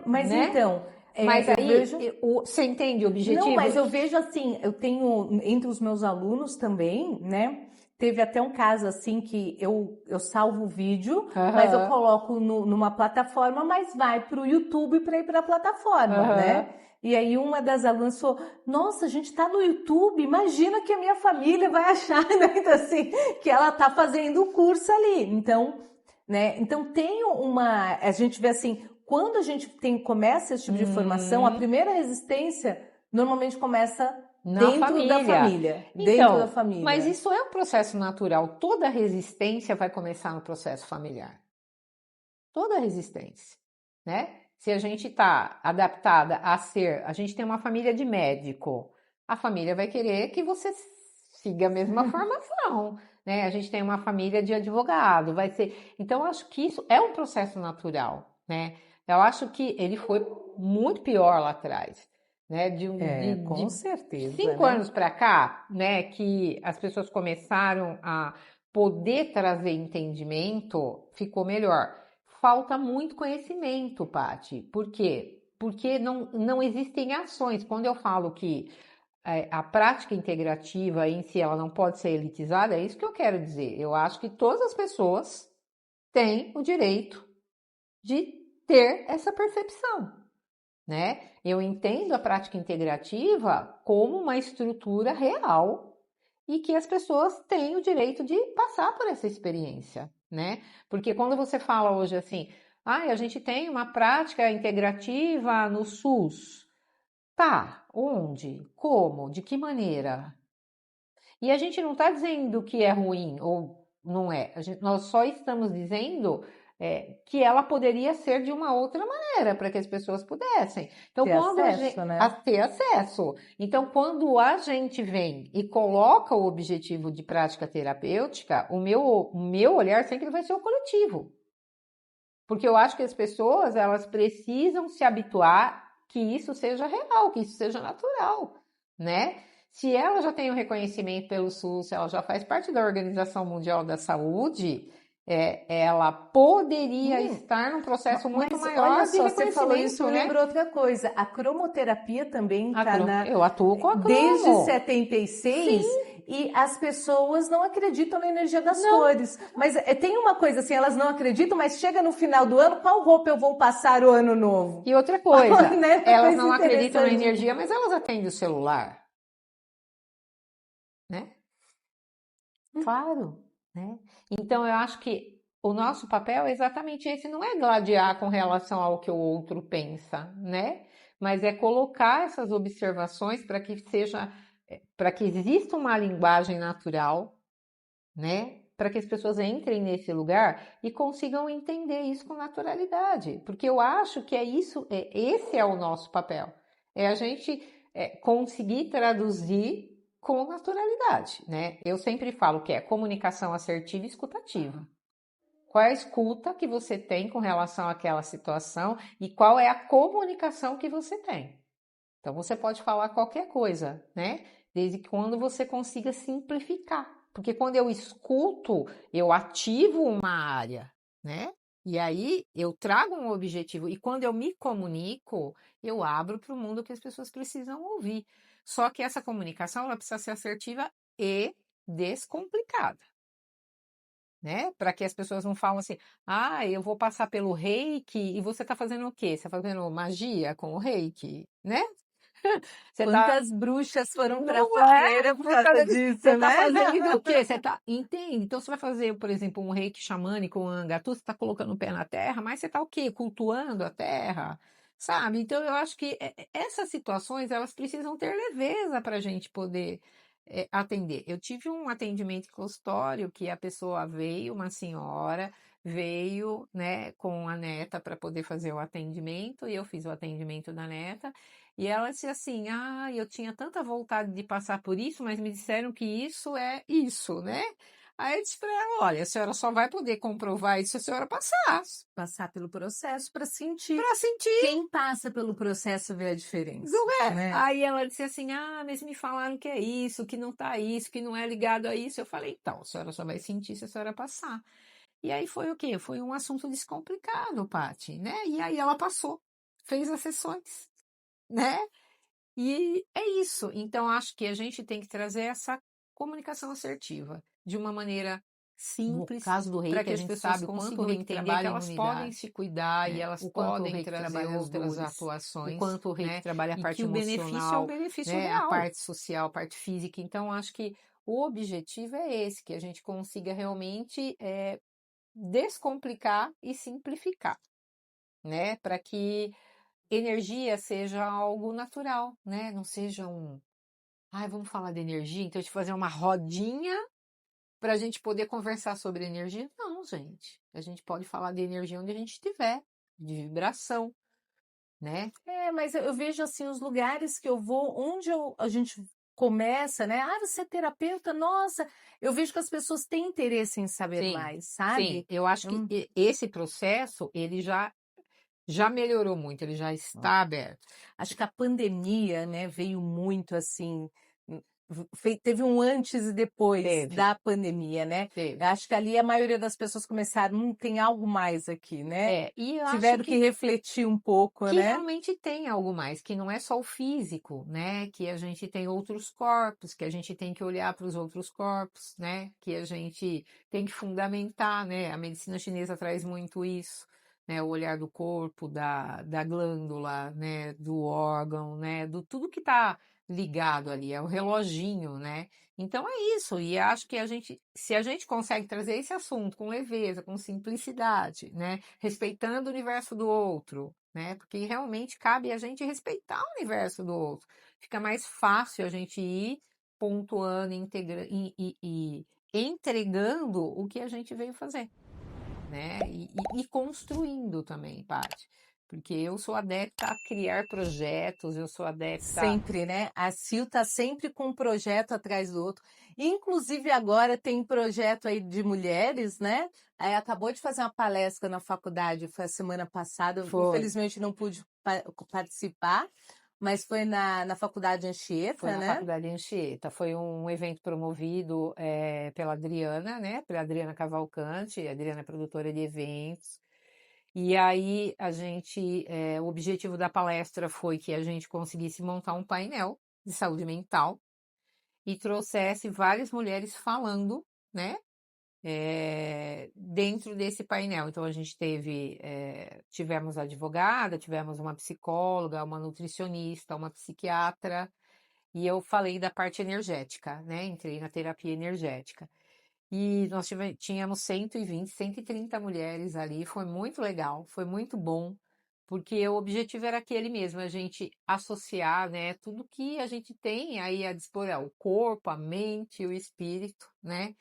Mas né? Então... Mas aí, você entende o objetivo? Não, mas eu vejo assim, eu tenho, entre os meus alunos também, né? Teve até um caso assim que eu salvo o vídeo, mas eu coloco numa plataforma, mas vai para o YouTube para ir para a plataforma, né? E aí uma das alunas falou, nossa, a gente tá no YouTube, imagina que a minha família vai achar, né? Então, assim, que ela tá fazendo o curso ali. Então, né? Então a gente vê assim, quando a gente começa esse tipo de formação, a primeira resistência normalmente começa dentro da família. Dentro da Então, família. mas isso é um processo natural. Toda resistência vai começar no processo familiar. Toda resistência, né? Se a gente está adaptada a gente tem uma família de médico, a família vai querer que você siga a mesma formação, né? A gente tem uma família de advogado, vai ser. Então, eu acho que isso é um processo natural, né? Eu acho que ele foi muito pior lá atrás, né? Com certeza. 5 anos para cá, né? Que as pessoas começaram a poder trazer entendimento, ficou melhor. Falta muito conhecimento, Paty. Por quê? Porque não existem ações. Quando eu falo que a prática integrativa em si ela não pode ser elitizada, é isso que eu quero dizer. Eu acho que todas as pessoas têm o direito de ter essa percepção, né? Eu entendo a prática integrativa como uma estrutura real e que as pessoas têm o direito de passar por essa experiência, né? Porque quando você fala hoje assim, a gente tem uma prática integrativa no SUS. Tá, onde? Como? De que maneira? E a gente não está dizendo que é ruim ou não é. Nós só estamos dizendo que ela poderia ser de uma outra maneira para que as pessoas pudessem. Então, ter acesso, né? ter acesso. Então, quando a gente vem e coloca o objetivo de prática terapêutica, o meu olhar sempre vai ser o coletivo. Porque eu acho que as pessoas, elas precisam se habituar que isso seja real, que isso seja natural, né? Se ela já tem o reconhecimento pelo SUS, se ela já faz parte da Organização Mundial da Saúde, ela poderia estar num processo muito maior olha de só, reconhecimento, você falou isso, me né? lembrou outra coisa. A cromoterapia também está Eu atuo com a cromo. desde 76 e as pessoas não acreditam na energia das cores. Mas tem uma coisa assim, elas não acreditam, mas chega no final do ano, qual roupa eu vou passar o ano novo? E outra coisa, Né? elas não acreditam na energia, mas elas atendem o celular, né? Claro, né? Então eu acho que o nosso papel é exatamente esse, não é gladiar com relação ao que o outro pensa, né? Mas é colocar essas observações para que para que exista uma linguagem natural, né? Para que as pessoas entrem nesse lugar e consigam entender isso com naturalidade, porque eu acho que esse é o nosso papel, é a gente conseguir traduzir com naturalidade, né? Eu sempre falo que é comunicação assertiva e escutativa. Qual é a escuta que você tem com relação àquela situação e qual é a comunicação que você tem. Então você pode falar qualquer coisa, né? Desde que quando você consiga simplificar. Porque quando eu escuto, eu ativo uma área, né? E aí eu trago um objetivo. E quando eu me comunico, eu abro para o mundo que as pessoas precisam ouvir. Só que essa comunicação ela precisa ser assertiva e descomplicada, né? Para que as pessoas não falem assim, eu vou passar pelo reiki e você está fazendo o quê? Você está fazendo magia com o reiki, né? Quantas bruxas foram para a fogueira por causa disso, você né? tá fazendo o quê? Entende? Então você vai fazer, por exemplo, um reiki xamânico, um angatu, você está colocando o pé na terra, mas você está o quê? Cultuando a terra, sabe? Então eu acho que essas situações, elas precisam ter leveza para a gente poder atender. Eu tive um atendimento em consultório que a pessoa veio, uma senhora, veio, né, com a neta para poder fazer o atendimento, e eu fiz o atendimento da neta, e ela disse assim, eu tinha tanta vontade de passar por isso, mas me disseram que isso é isso, né? Aí eu disse para ela, olha, a senhora só vai poder comprovar isso se a senhora passar. Passar pelo processo para sentir. Para sentir. Quem passa pelo processo vê a diferença. Não é? Né? Aí ela disse assim, mas me falaram que é isso, que não tá isso, que não é ligado a isso. Eu falei, então, a senhora só vai sentir se a senhora passar. E aí foi o quê? Foi um assunto descomplicado, Paty, né? E aí ela passou, fez as sessões, né? E é isso. Então, acho que a gente tem que trazer essa comunicação assertiva de uma maneira simples, no caso do reiki, para que a as gente pessoas sabe o quanto consigam o reiki entender trabalha que elas em podem unidade, se cuidar e elas o quanto o podem reiki trazer trabalha as outras dores, atuações, o quanto o reiki né? trabalha a E parte que o benefício é um emocional, benefício né? real. A parte social, a parte física. Então, acho que o objetivo é esse, que a gente consiga realmente descomplicar e simplificar, né? Para que energia seja algo natural, né? Não seja vamos falar de energia, então a gente fazer uma rodinha para a gente poder conversar sobre energia. Não, gente. A gente pode falar de energia onde a gente estiver, de vibração, né? Mas eu vejo assim os lugares que eu vou, onde a gente começa, né? Você é terapeuta? Nossa, eu vejo que as pessoas têm interesse em saber Sim, mais, sim. sabe? Eu acho que esse processo, ele já melhorou muito, ele já está aberto. Acho que a pandemia, né, veio muito assim, teve um antes e depois da pandemia, né? Teve. Eu acho que ali a maioria das pessoas começaram, tem algo mais aqui, né? E eu Tiveram acho que refletir um pouco, que né? realmente tem algo mais, que não é só o físico, né? Que a gente tem outros corpos, que a gente tem que olhar para os outros corpos, né? Que a gente tem que fundamentar, né? A medicina chinesa traz muito isso, né? O olhar do corpo, da glândula, né? Do órgão, né? Do tudo que está ligado ali, é o reloginho, né? Então é isso, e acho que se a gente consegue trazer esse assunto com leveza, com simplicidade, né? Respeitando o universo do outro, né? Porque realmente cabe a gente respeitar o universo do outro. Fica mais fácil a gente ir pontuando, e entregando o que a gente veio fazer, né? E construindo também, Paty. Porque eu sou adepta a criar projetos, eu sou adepta... Sempre, né? A Sil tá sempre com um projeto atrás do outro. Inclusive agora tem projeto aí de mulheres, né? Aí acabou de fazer uma palestra na faculdade, foi a semana passada. Infelizmente não pude participar, mas foi na Faculdade Anchieta, Foi na né? Faculdade Anchieta. Foi um evento promovido pela Adriana, né? Pela Adriana Cavalcante. A Adriana é produtora de eventos. E aí o objetivo da palestra foi que a gente conseguisse montar um painel de saúde mental e trouxesse várias mulheres falando, né? Dentro desse painel. Então a gente tivemos advogada, tivemos uma psicóloga, uma nutricionista, uma psiquiatra, e eu falei da parte energética, né? Entrei na terapia energética. E nós tínhamos 120, 130 mulheres ali, foi muito legal, foi muito bom, porque o objetivo era aquele mesmo, a gente associar, né, tudo que a gente tem aí a dispor, o corpo, a mente, o espírito, né,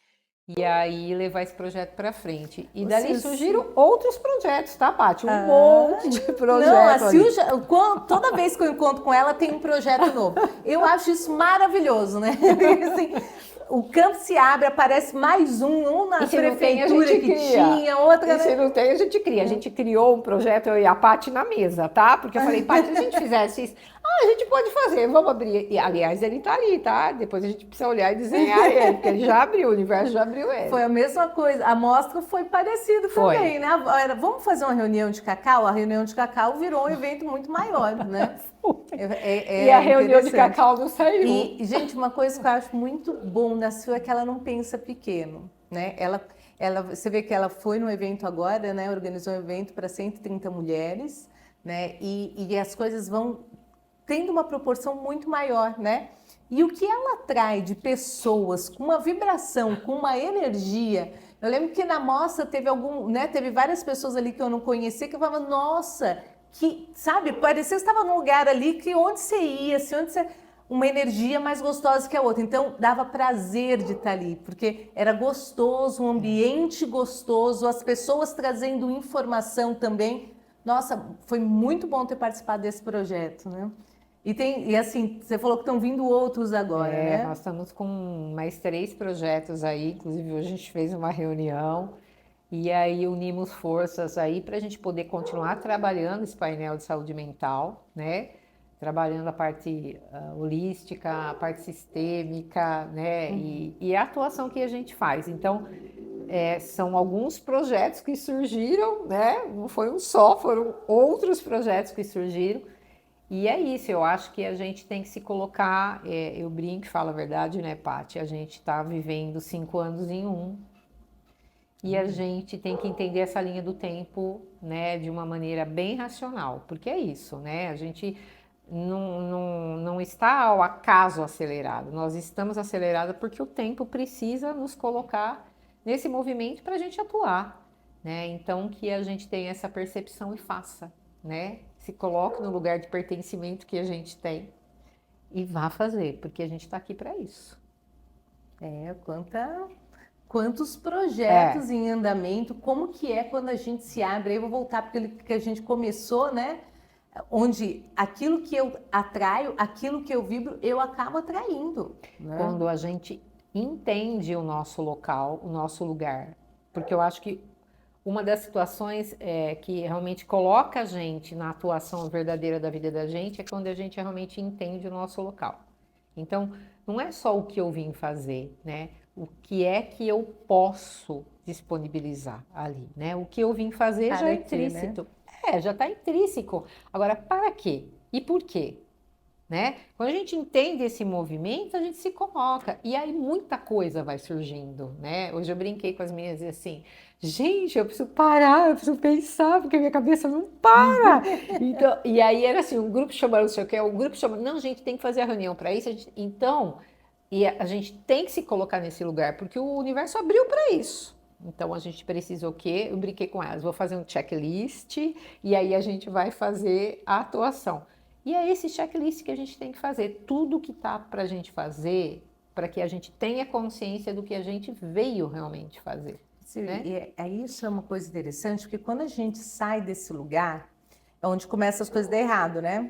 e aí levar esse projeto para frente. E dali surgiram outros projetos, tá, Paty? Um monte de projetos. Não, a Sil, toda vez que eu encontro com ela, tem um projeto novo. Eu acho isso maravilhoso, né? Assim, o campo se abre, aparece mais um na prefeitura que tinha, outra... E se não tem, a gente cria. A gente criou um projeto, eu e a Paty, na mesa, tá? Porque eu falei, Paty, se a gente fizesse isso, a gente pode fazer, vamos abrir. E, aliás, ele tá ali, tá? Depois a gente precisa olhar e desenhar ele, porque ele já abriu, o universo já abriu ele. Foi a mesma coisa, a mostra foi parecida também, né? Vamos fazer uma reunião de cacau? A reunião de cacau virou um evento muito maior, né? E a reunião de cacau não saiu. E, gente, uma coisa que eu acho muito bom na Sil é que ela não pensa pequeno, né? Você vê que ela foi no evento agora, né? Organizou um evento para 130 mulheres, né? E as coisas vão tendo uma proporção muito maior, né? E o que ela atrai de pessoas com uma vibração, com uma energia. Eu lembro que na mostra teve várias pessoas ali que eu não conhecia que falavam, nossa, que, sabe, parecia que você estava num lugar ali que onde você ia, uma energia mais gostosa que a outra. Então, dava prazer de estar ali, porque era gostoso, um ambiente gostoso, as pessoas trazendo informação também. Nossa, foi muito bom ter participado desse projeto, né? E assim, você falou que estão vindo outros agora, né? Nós estamos com mais 3 projetos aí, inclusive hoje a gente fez uma reunião e aí unimos forças aí para a gente poder continuar trabalhando esse painel de saúde mental, né? Trabalhando a parte holística, a parte sistêmica, né? E a atuação que a gente faz. Então, são alguns projetos que surgiram, né? Não foi um só, foram outros projetos que surgiram. E é isso, eu acho que a gente tem que se colocar, eu brinco e falo a verdade, né, Paty? A gente está vivendo 5 anos em um, e a gente tem que entender essa linha do tempo, né, de uma maneira bem racional, porque é isso, né? A gente não está ao acaso acelerado, nós estamos acelerados porque o tempo precisa nos colocar nesse movimento para a gente atuar. né? Então, que a gente tenha essa percepção e faça, né? Se coloque no lugar de pertencimento que a gente tem e vá fazer, porque a gente está aqui para isso. Quantos projetos em andamento, como que é quando a gente se abre? Aí eu vou voltar para aquilo que a gente começou, né? Onde aquilo que eu atraio, aquilo que eu vibro, eu acabo atraindo. Né? Quando a gente entende o nosso local, o nosso lugar. Porque eu acho que uma das situações que realmente coloca a gente na atuação verdadeira da vida da gente é quando a gente realmente entende o nosso local. Então, não é só o que eu vim fazer, né? O que é que eu posso disponibilizar ali, né? O que eu vim fazer já é intrínseco. Né? Já está intrínseco. Agora, para quê? E por quê? Né? Quando a gente entende esse movimento, a gente se coloca. E aí muita coisa vai surgindo, né? Hoje eu brinquei com as meninas assim, gente, eu preciso parar, eu preciso pensar, porque a minha cabeça não para. Então, e aí era assim, um grupo chamando, não sei o que, o grupo chamando, não, gente, tem que fazer a reunião para isso. Então, e a gente tem que se colocar nesse lugar, porque o universo abriu para isso. Então, a gente precisa o quê? Eu brinquei com elas, vou fazer um checklist e aí a gente vai fazer a atuação. E é esse checklist que a gente tem que fazer. Tudo que tá para a gente fazer, para que a gente tenha consciência do que a gente veio realmente fazer. Sim, né? E isso é uma coisa interessante, porque quando a gente sai desse lugar, é onde começam as coisas a dar errado, né?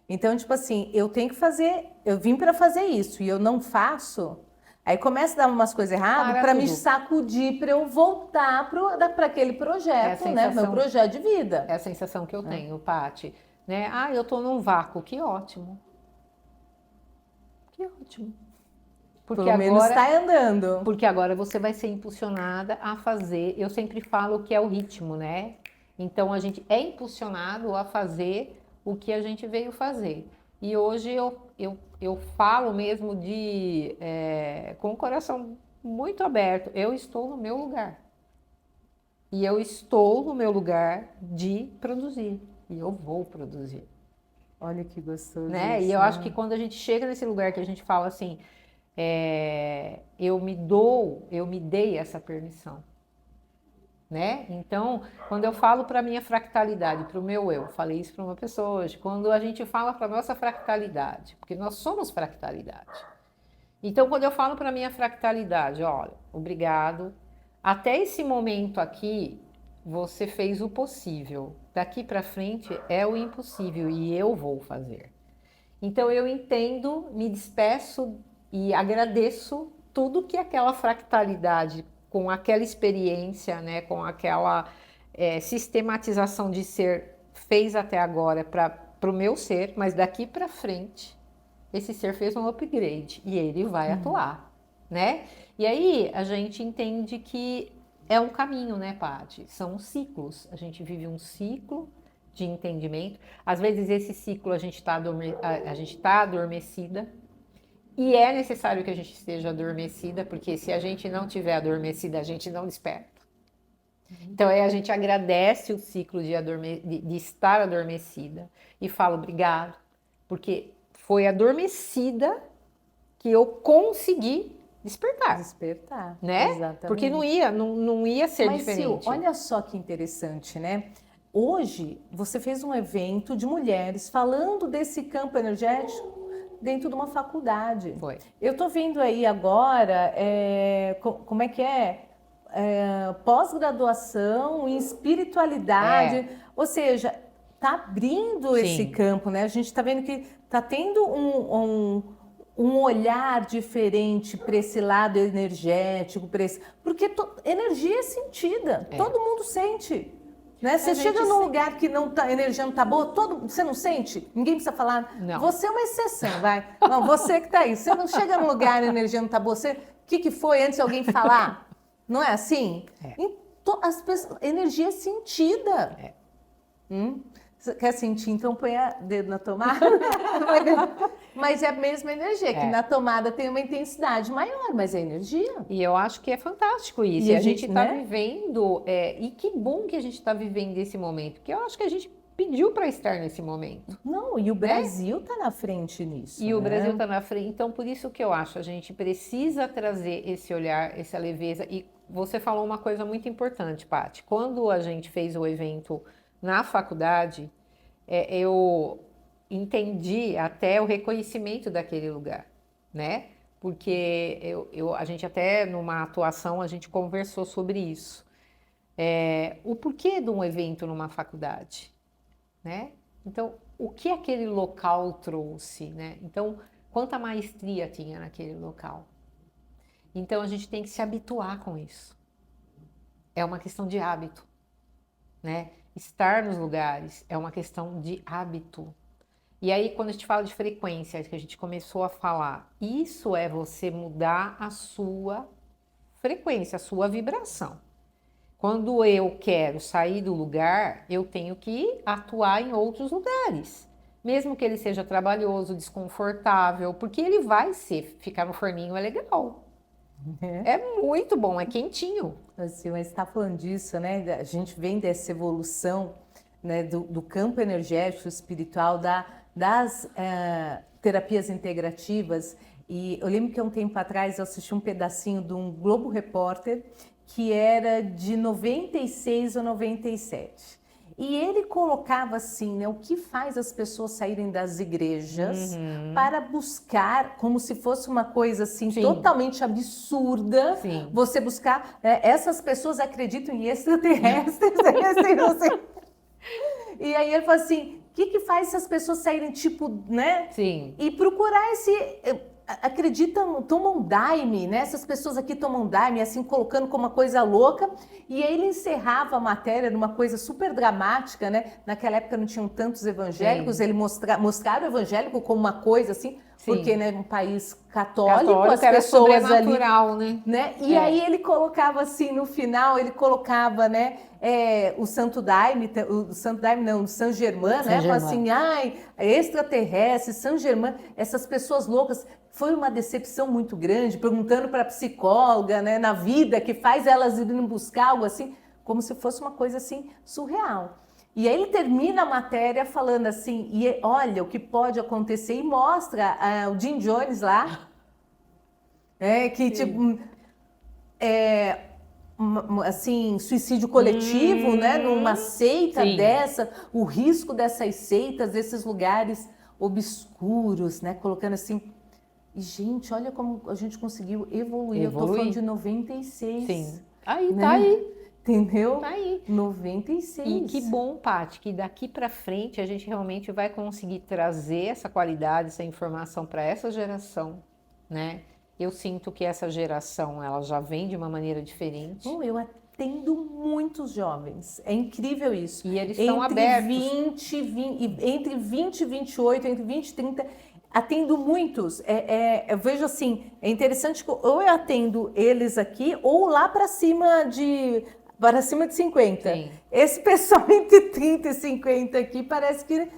Então, tipo assim, eu tenho que fazer, eu vim para fazer isso e eu não faço, aí começa a dar umas coisas erradas para me sacudir, para eu voltar para aquele projeto, né? Meu projeto de vida. É a sensação que eu tenho, Paty. Né? Ah, eu estou num vácuo, que ótimo. Que ótimo. Porque pelo menos está andando. Porque agora você vai ser impulsionada a fazer, eu sempre falo que é o ritmo, né? Então a gente é impulsionado a fazer o que a gente veio fazer. E hoje eu falo mesmo com o coração muito aberto, eu estou no meu lugar. E eu estou no meu lugar de produzir. E eu vou produzir. Olha que gostoso. Né? Isso, e eu acho que quando a gente chega nesse lugar que a gente fala assim, eu me dei essa permissão. Né? Então, quando eu falo para a minha fractalidade, para o meu eu, falei isso para uma pessoa hoje, quando a gente fala para a nossa fractalidade, porque nós somos fractalidade. Então, quando eu falo para a minha fractalidade, olha, obrigado, até esse momento aqui, você fez o possível. Daqui para frente é o impossível e eu vou fazer. Então eu entendo, me despeço e agradeço tudo que aquela fractalidade, com aquela experiência, né, com aquela sistematização de ser, fez até agora para o meu ser, mas daqui para frente, esse ser fez um upgrade e ele vai atuar, né? E aí a gente entende que é um caminho, né, Paty? São ciclos. A gente vive um ciclo de entendimento. Às vezes esse ciclo a gente está adormecida e é necessário que a gente esteja adormecida, porque se a gente não tiver adormecida, a gente não desperta. Então aí a gente agradece o ciclo de estar adormecida e fala obrigado, porque foi adormecida que eu consegui despertar, né? Exatamente. Porque não ia ser diferente. Sil, olha só que interessante, né? Hoje você fez um evento de mulheres falando desse campo energético dentro de uma faculdade. Foi. Eu tô vendo aí agora, como é que é? Pós-graduação em espiritualidade, ou seja, tá abrindo esse campo, né? A gente está vendo que tá tendo um olhar diferente para esse lado energético, porque energia é sentida, todo mundo sente. Né? Você chega num lugar que a energia não está boa, você não sente? Ninguém precisa falar. Não. Você é uma exceção, vai. Não, você que está aí. Você não chega num lugar e a energia não está boa, o que foi antes de alguém falar? Não é assim? Energia é sentida. Você quer sentir, então põe o dedo na tomada. Mas é a mesma energia, que na tomada tem uma intensidade maior, mas é energia. E eu acho que é fantástico isso. E a gente está vivendo, e que bom que a gente está vivendo esse momento, porque eu acho que a gente pediu para estar nesse momento. Não, e o Brasil está na frente nisso. E o Brasil está na frente. Então, por isso que eu acho, a gente precisa trazer esse olhar, essa leveza. E você falou uma coisa muito importante, Paty. Quando a gente fez o evento na faculdade, eu entendi até o reconhecimento daquele lugar, né? Porque a gente até numa atuação, a gente conversou sobre isso. O porquê de um evento numa faculdade, né? Então, o que aquele local trouxe, né? Então, quanta maestria tinha naquele local. Então, a gente tem que se habituar com isso. É uma questão de hábito, né? Estar nos lugares é uma questão de hábito. E aí, quando a gente fala de frequência, que a gente começou a falar, isso é você mudar a sua frequência, a sua vibração. Quando eu quero sair do lugar, eu tenho que atuar em outros lugares. Mesmo que ele seja trabalhoso, desconfortável, porque ele vai ficar no forninho é legal. É muito bom, é quentinho. Assim, mas você está falando disso, né? A gente vem dessa evolução, né, do campo energético, espiritual, das terapias integrativas. E eu lembro que há um tempo atrás eu assisti um pedacinho de um Globo Repórter que era de 96 ou 97. E ele colocava assim, né, o que faz as pessoas saírem das igrejas para buscar, como se fosse uma coisa assim, totalmente absurda, você buscar, essas pessoas acreditam em extraterrestres, e aí ele falou assim, o que faz essas pessoas saírem tipo, né? Sim. E procurar acreditam, tomam daime, né? Essas pessoas aqui tomam daime, assim, colocando como uma coisa louca. E aí ele encerrava a matéria numa coisa super dramática, né? Naquela época não tinham tantos evangélicos, ele mostraram o evangélico como uma coisa assim, porque, né, um país católico as pessoas ali, né? E aí ele colocava assim, no final, ele colocava, né, o Santo Daime, o Saint Germain, né? Falava assim, ai, extraterrestre, Saint Germain, essas pessoas loucas. Foi uma decepção muito grande, perguntando para a psicóloga, né, na vida, que faz elas irem buscar algo assim, como se fosse uma coisa assim surreal. E aí ele termina a matéria falando assim, e olha o que pode acontecer, e mostra o Jim Jones lá, que tipo, assim, suicídio coletivo, né, numa seita dessa, o risco dessas seitas, desses lugares obscuros, né, colocando assim. E, gente, olha como a gente conseguiu evoluir. Eu tô falando de 96. Sim. Aí, né? Tá aí. Entendeu? Tá aí. 96. E que bom, Paty, que daqui para frente a gente realmente vai conseguir trazer essa qualidade, essa informação para essa geração, né? Eu sinto que essa geração, ela já vem de uma maneira diferente. Eu atendo muitos jovens. É incrível isso. E eles estão abertos. Entre 20 e 28, entre 20 e 30... Atendo muitos, eu vejo assim, é interessante que ou eu atendo eles aqui ou lá para cima de 50. Sim. Esse pessoal entre 30 e 50 aqui parece que,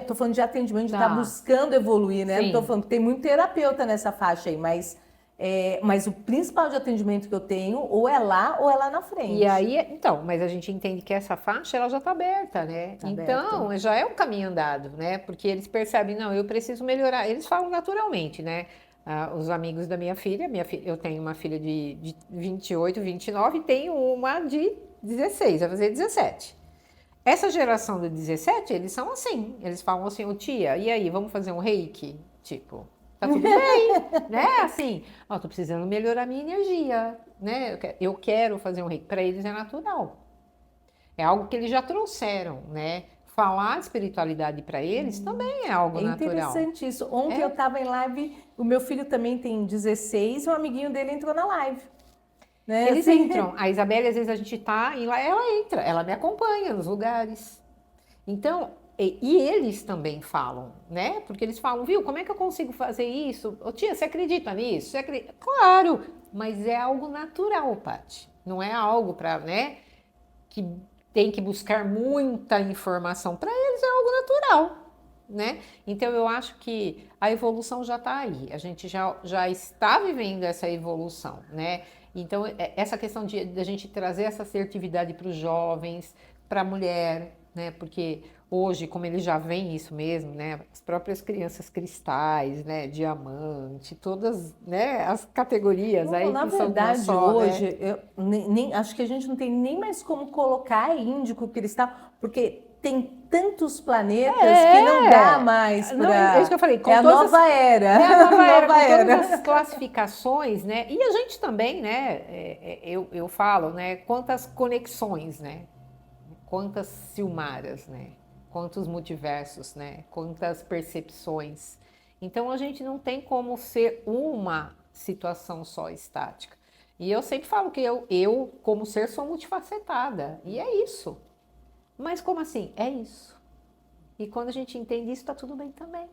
tô falando de atendimento, de estar buscando evoluir, né? Sim. Não tô falando que tem muito terapeuta nessa faixa aí, mas o principal de atendimento que eu tenho ou é lá na frente. E aí, então, mas a gente entende que essa faixa ela já está aberta, né? Então, já é um caminho andado, né? Porque eles percebem, não, eu preciso melhorar. Eles falam naturalmente, né? Os amigos da minha filha, eu tenho uma filha de 28, 29 e tenho uma de 16, vai fazer 17. Essa geração de 17, eles são assim. Eles falam assim, ô tia, e aí, vamos fazer um reiki? Tipo... Tá tudo bem, né? Assim, tô precisando melhorar minha energia, né? Eu quero fazer um reiki. Para eles é natural. É algo que eles já trouxeram, né? Falar de espiritualidade para eles também é algo natural. É interessante isso. Ontem eu estava em live, o meu filho também tem 16, um amiguinho dele entrou na live. Né? Eles entram. A Isabelle, às vezes a gente tá e lá ela entra, ela me acompanha nos lugares. Então... E eles também falam, né? Porque eles falam, viu, como é que eu consigo fazer isso? Ô tia, você acredita nisso? Você acredita? Claro, mas é algo natural, Paty. Não é algo para, né? Que tem que buscar muita informação. Para eles é algo natural, né? Então eu acho que a evolução já está aí. A gente já está vivendo essa evolução, né? Então essa questão de a gente trazer essa assertividade para os jovens, para a mulher, né? Porque hoje, como eles já veem isso mesmo, né? As próprias crianças cristais, né? Diamante, todas, né? As categorias Não, aí na que são uma verdade, só, né? hoje, eu acho que a gente não tem nem mais como colocar índico cristal, porque tem tantos planetas que não dá mais Não, é isso que para. eu falei, É com a todas nova era. é a nova era, Nova com todas era. as classificações, né? E a gente também, né? Eu falo, né? Quantas conexões, né? Quantas silmaras, né? Quantos multiversos, né? Quantas percepções. Então a gente não tem como ser uma situação só estática. E eu sempre falo que eu como ser, sou multifacetada. E é isso. Mas como assim? É isso. E quando a gente entende isso, está tudo bem também.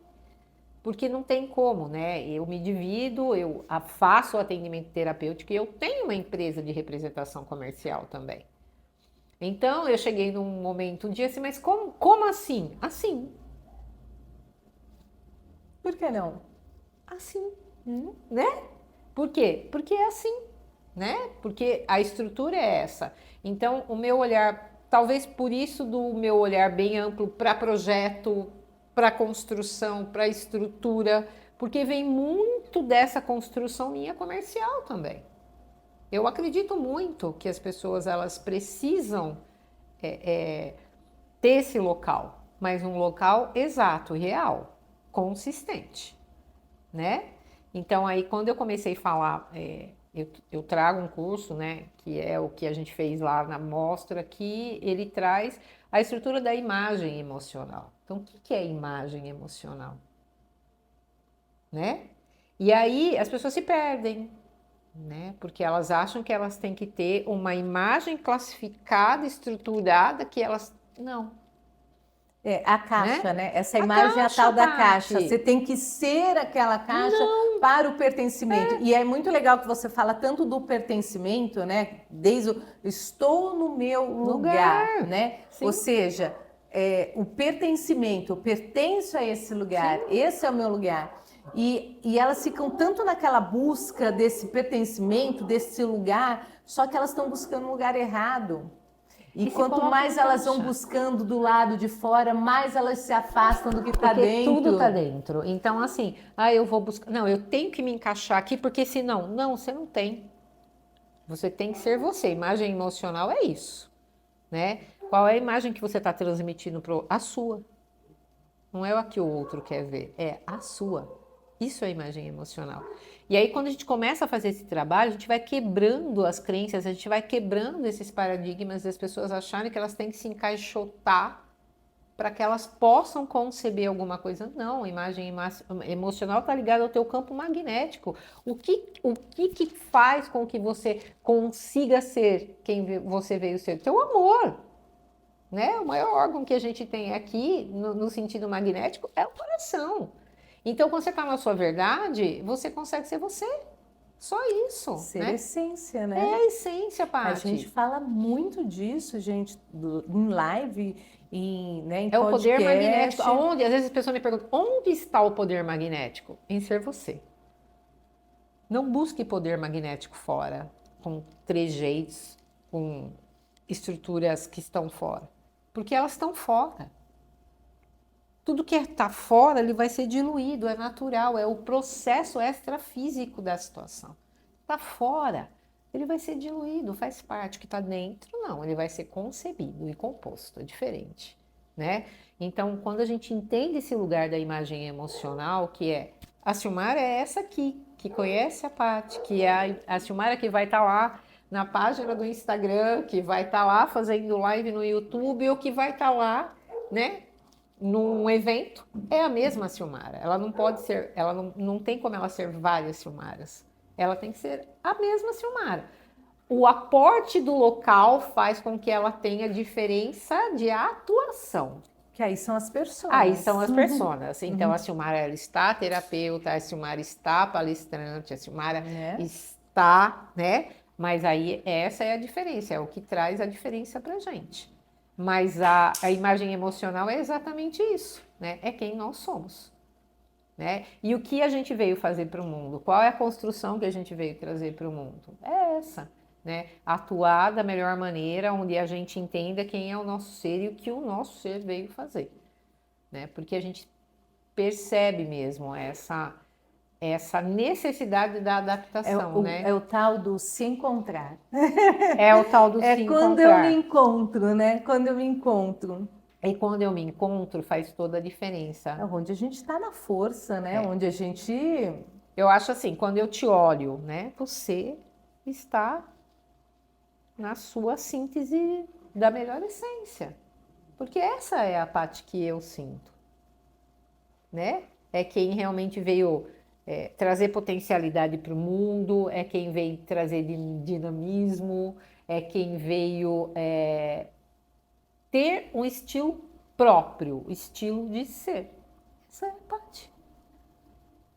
Porque não tem como, né? Eu me divido, eu faço o atendimento terapêutico e eu tenho uma empresa de representação comercial também. Então, eu cheguei num momento, um dia assim, mas como assim? Assim, Por que não? assim, né? Por quê? Porque é assim, né? Porque a estrutura é essa. Então, o meu olhar, talvez por isso do meu olhar bem amplo para projeto, para construção, para estrutura, porque vem muito dessa construção minha comercial também. Eu acredito muito que as pessoas elas precisam ter esse local, mas um local exato, real, consistente, né? Então aí quando eu comecei a falar, eu trago um curso, né, que é o que a gente fez lá na mostra, que ele traz a estrutura da imagem emocional. Então o que é imagem emocional, né? E aí as pessoas se perdem, né? Porque elas acham que elas têm que ter uma imagem classificada, estruturada, que elas não. É, a caixa, Né? né? Essa A imagem é a tal caixa, da caixa. Você Paty. tem que ser aquela caixa para o pertencimento. E é muito legal que você fala tanto do pertencimento, né? Desde o estou no meu lugar, Lugar. né? Ou Sim, seja, o pertencimento, eu pertenço a esse lugar, sim. esse é o meu lugar. E elas ficam tanto naquela busca desse pertencimento, desse lugar, só que elas estão buscando um lugar errado. E E se quanto colocam mais em elas vão caixa. buscando do lado de fora, mais elas se afastam do que está Porque tudo tá dentro. dentro. Então, assim, eu vou buscar. Não, eu tenho que me encaixar aqui, porque senão. Não, você não tem. Você tem que ser você. Imagem emocional é isso, né? Qual é a imagem que você está transmitindo pro. A sua. Não é a que o outro quer ver, é a sua. Isso é imagem emocional. E aí, quando a gente começa a fazer esse trabalho, a gente vai quebrando as crenças, a gente vai quebrando esses paradigmas das pessoas acharem que elas têm que se encaixotar para que elas possam conceber alguma coisa. Não, a imagem emocional está ligada ao teu campo magnético. O que faz com que você consiga ser quem você veio ser? Teu amor. Né? O maior órgão que a gente tem aqui, no sentido magnético, é o coração. Então, quando você está na sua verdade, você consegue ser você. Só isso, Ser né? essência, É né? a essência, A gente Paty. fala muito disso, gente, em live, né, em É o poder magnético. podcast. Aonde? Às vezes as pessoas me perguntam, onde está o poder magnético? Em ser você. Não busque poder magnético fora, com trejeitos, com estruturas que estão fora. Porque elas estão fora. Tudo que está fora, ele vai ser diluído, é natural, é o processo extrafísico da situação. Está fora, ele vai ser diluído, faz parte. O que está dentro, não, ele vai ser concebido e composto, é diferente, né? Então, quando a gente entende esse lugar da imagem emocional, que é a Silmara é essa aqui, que conhece a Paty, que é a Silmara que vai estar lá na página do Instagram, que vai estar lá fazendo live no YouTube, ou que vai estar lá, né? Num evento, é a mesma Silmara. Ela não pode ser, ela não tem como ela ser várias Silmaras. Ela tem que ser a mesma Silmara. O aporte do local faz com que ela tenha diferença de atuação. Que aí são as Aí personas. são as personas. Então, a Silmara ela está terapeuta, a Silmara está palestrante, a Silmara Né? está, né? Mas aí essa é a diferença, é o que traz a diferença pra gente. Mas a imagem emocional é exatamente isso, né? É quem nós somos, né? E o que a gente veio fazer para o mundo? Qual é a construção que a gente veio trazer para o mundo? É essa. né? Atuar da melhor maneira, onde a gente entenda quem é o nosso ser e o que o nosso ser veio fazer, né? Porque a gente percebe mesmo essa necessidade da adaptação, né? É o tal do se encontrar. É o tal do se É quando eu me encontrar. encontro, né? Quando eu me encontro. E quando eu me encontro, faz toda a É diferença. onde a gente está na força, né? É. Onde a gente... Eu acho assim, quando eu te olho, né? Você está na sua síntese da melhor essência. Porque essa é a parte que eu sinto, né? É quem realmente veio trazer potencialidade para o mundo, é quem veio trazer dinamismo, é quem veio ter um estilo próprio, estilo de ser. Essa é a parte.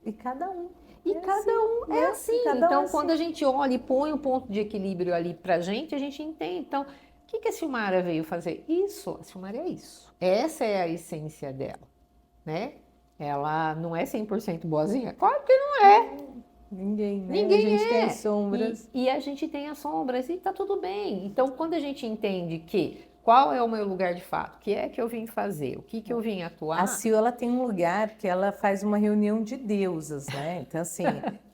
E cada um. E cada um é assim. Cada um Então, é quando assim. a gente olha e põe um ponto de equilíbrio ali pra gente, a gente entende. Então, o que a Silmara veio fazer? Isso, a Silmara é isso. Essa é a essência dela, né? Ela não é 100% boazinha? Claro que não é. Ninguém, né? Ninguém a gente tem é. as sombras. E a gente tem as sombras e tá tudo bem. Então, quando a gente entende que qual é o meu lugar de fato, o que é que eu vim fazer, o que eu vim atuar... A Sil, ela tem um lugar que ela faz uma reunião de deusas, né? Então, assim,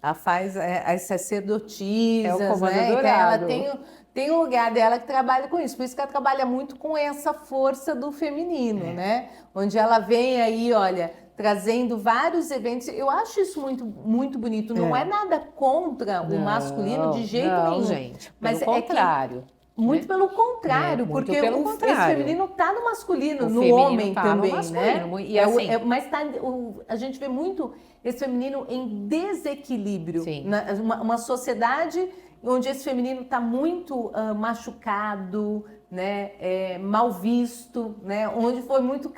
ela faz as sacerdotisas, É o comando né? Então, dourado. ela tem um lugar dela que trabalha com isso. Por isso que ela trabalha muito com essa força do feminino, né? Onde ela vem aí, olha, trazendo vários eventos. Eu acho isso muito, muito bonito. Não é nada contra o masculino de jeito nenhum. Gente, mas pelo contrário. Muito pelo contrário, Muito porque pelo esse contrário. feminino está no masculino, O no feminino homem tá no também, masculino, né? e assim- Mas a gente vê muito esse feminino em desequilíbrio. Sim. Uma sociedade onde esse feminino está muito machucado, né? Mal visto, né? Onde foi muito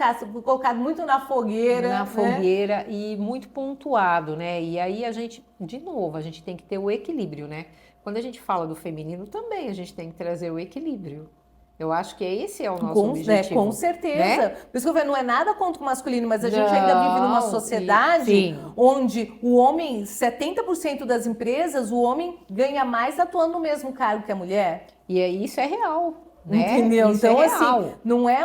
colocado muito na fogueira. Na né? fogueira e muito pontuado, né? E aí a gente, de novo, a gente tem que ter o equilíbrio, né? Quando a gente fala do feminino, também a gente tem que trazer o equilíbrio. Eu acho que esse é o nosso objetivo. Com certeza. Né? Por isso que eu vejo, não é nada contra o masculino, mas a gente ainda vive numa sociedade sim. onde o homem, 70% das empresas, o homem ganha mais atuando no mesmo cargo que a mulher. E isso é real. Né? Entendeu? Isso Então, é real. assim, não é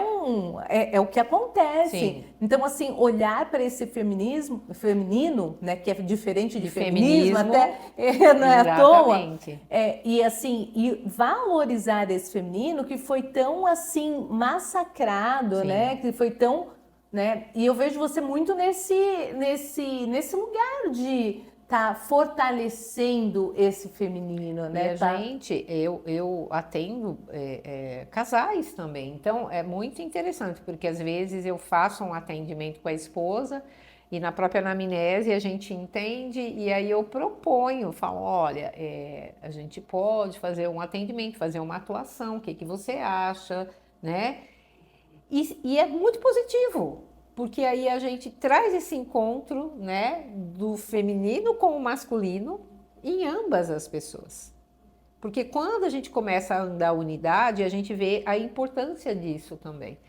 é o que acontece. Sim. Então, assim, olhar para esse feminino, né, que é diferente de feminismo, até não é à toa. E assim, e valorizar esse feminino que foi tão assim massacrado, Sim. né? Que foi tão, né? E eu vejo você muito nesse lugar de tá fortalecendo esse feminino, né? E gente, eu atendo casais também, então é muito interessante, porque às vezes eu faço um atendimento com a esposa e na própria anamnese a gente entende e aí eu proponho, falo, olha, a gente pode fazer um atendimento, fazer uma atuação, o que você acha, né? E é muito positivo. Porque aí a gente traz esse encontro, né, do feminino com o masculino em ambas as pessoas. Porque quando a gente começa a andar unidade, a gente vê a importância disso também.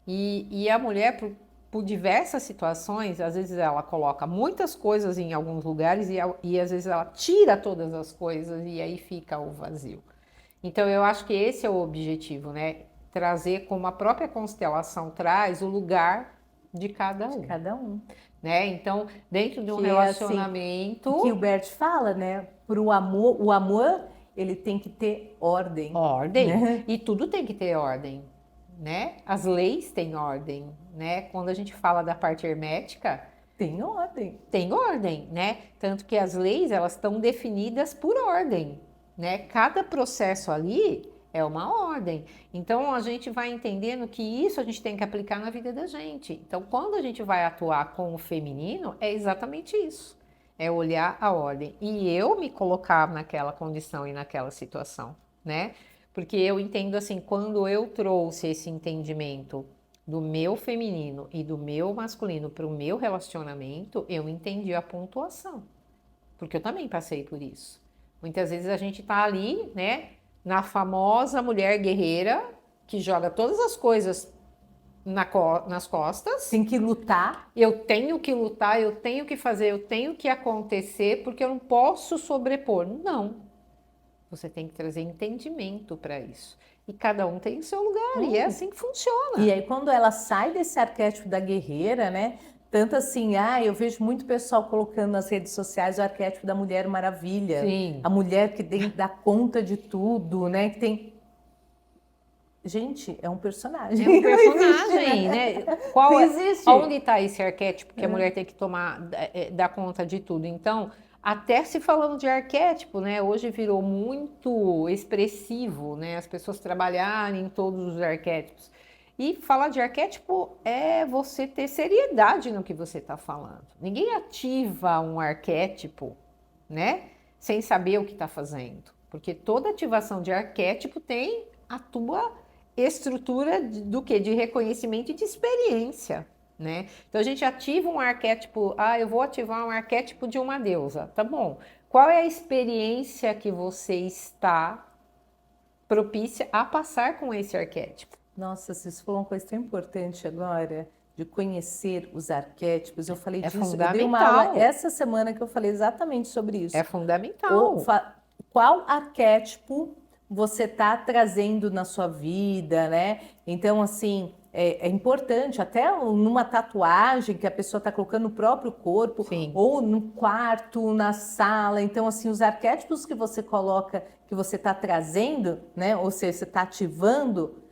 E a mulher, por diversas situações, às vezes ela coloca muitas coisas em alguns lugares e às vezes ela tira todas as coisas e aí fica o vazio. Então eu acho que esse é o objetivo, né? Trazer, como a própria constelação traz, o lugar de cada um. De cada um. Né? Então, dentro de um relacionamento... Assim, que o Bert fala, né? Para o amor, ele tem que ter ordem. Ordem. Né? E tudo tem que ter ordem. Né? As leis têm ordem. Né? Quando a gente fala da parte hermética... Tem ordem. Tem ordem, né? Tanto que as leis, elas estão definidas por ordem. Né? Cada processo ali... é uma ordem. Então, a gente vai entendendo que isso a gente tem que aplicar na vida da gente. Então, quando a gente vai atuar com o feminino, é exatamente isso. É olhar a ordem. E eu me colocar naquela condição e naquela situação, né? Porque eu entendo assim, quando eu trouxe esse entendimento do meu feminino e do meu masculino para o meu relacionamento, eu entendi a pontuação. Porque eu também passei por isso. Muitas vezes a gente tá ali, né? Na famosa mulher guerreira, que joga todas as coisas nas costas. Tem que lutar. Eu tenho que lutar, eu tenho que fazer, eu tenho que acontecer, porque eu não posso sobrepor. Não. Você tem que trazer entendimento para isso. E cada um tem o seu lugar, e é assim que funciona. E aí, quando ela sai desse arquétipo da guerreira, né? Tanto assim, eu vejo muito pessoal colocando nas redes sociais o arquétipo da Mulher Maravilha. Sim. A mulher que dá conta de tudo, né? Que tem... Gente, é um personagem. É um personagem, existe, né? Não existe. Onde está esse arquétipo que a mulher tem que dar conta de tudo? Então, até se falando de arquétipo, né? Hoje virou muito expressivo, né? As pessoas trabalharem em todos os arquétipos. E falar de arquétipo é você ter seriedade no que você está falando. Ninguém ativa um arquétipo, né? Sem saber o que está fazendo. Porque toda ativação de arquétipo tem a tua estrutura do que? De reconhecimento e de experiência, né? Então a gente ativa um arquétipo, eu vou ativar um arquétipo de uma deusa, tá bom. Qual é a experiência que você está propícia a passar com esse arquétipo? Nossa, você falou uma coisa tão importante agora, de conhecer os arquétipos. Eu falei disso, fundamental. Eu dei uma aula essa semana que eu falei exatamente sobre isso. É fundamental. Qual arquétipo você está trazendo na sua vida, né? Então, assim, é importante, até numa tatuagem que a pessoa está colocando no próprio corpo, Sim. ou no quarto, na sala. Então, assim, os arquétipos que você coloca, que você está trazendo, né? Ou seja, você está ativando,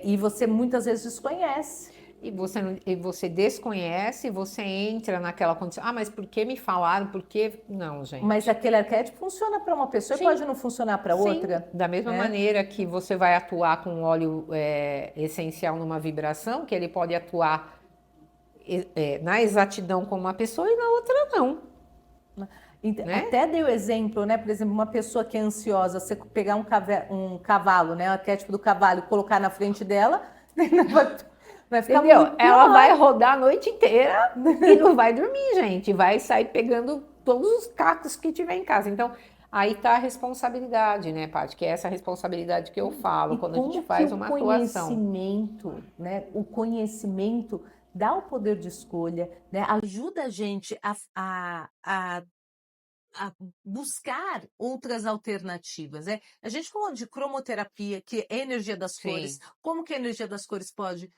e você muitas vezes desconhece. E você desconhece, você entra naquela condição. Mas por que me falaram? Por que... Não, gente. Mas aquele arquétipo funciona para uma pessoa Sim. e pode não funcionar para outra. Da mesma maneira que você vai atuar com um óleo essencial numa vibração, que ele pode atuar na exatidão com uma pessoa e na outra não. Né? Até dei o exemplo, né? Por exemplo, uma pessoa que é ansiosa, você pegar um cavalo, né? O arquétipo do cavalo e colocar na frente dela, vai ficar muito Ela vai rodar a noite inteira e não vai dormir, gente. Vai sair pegando todos os cacos que tiver em casa. Então, aí está a responsabilidade, né, Paty? Que é essa responsabilidade que eu falo quando a gente faz uma atuação. Né? O conhecimento dá o poder de escolha, né? Ajuda a gente a buscar outras alternativas. A gente falou de cromoterapia, que é a energia das cores. Como que a energia das cores pode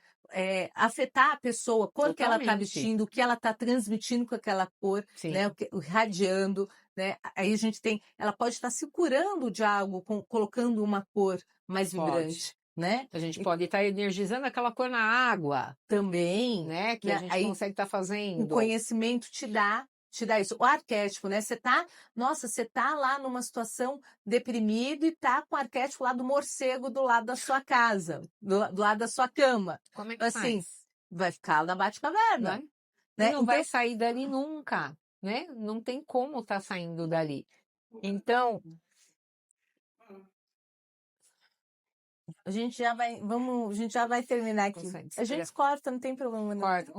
afetar a pessoa, a cor que ela está vestindo, o que ela está transmitindo com aquela cor, né? Irradiando. Né? Aí a gente ela pode estar se curando de algo, colocando uma cor mais vibrante. Né? A gente pode estar energizando aquela cor na água. Também. Né? Que a gente consegue estar fazendo. O conhecimento te dá isso. O arquétipo, né? Você tá lá numa situação deprimido e tá com o arquétipo lá do morcego do lado da sua casa, do lado da sua cama. Como é que assim, faz? Vai ficar na Batcaverna. Né? Não vai sair dali nunca, né? Não tem como estar saindo dali. Então, a gente já vai terminar aqui. A gente corta, não tem problema. Não. Corta.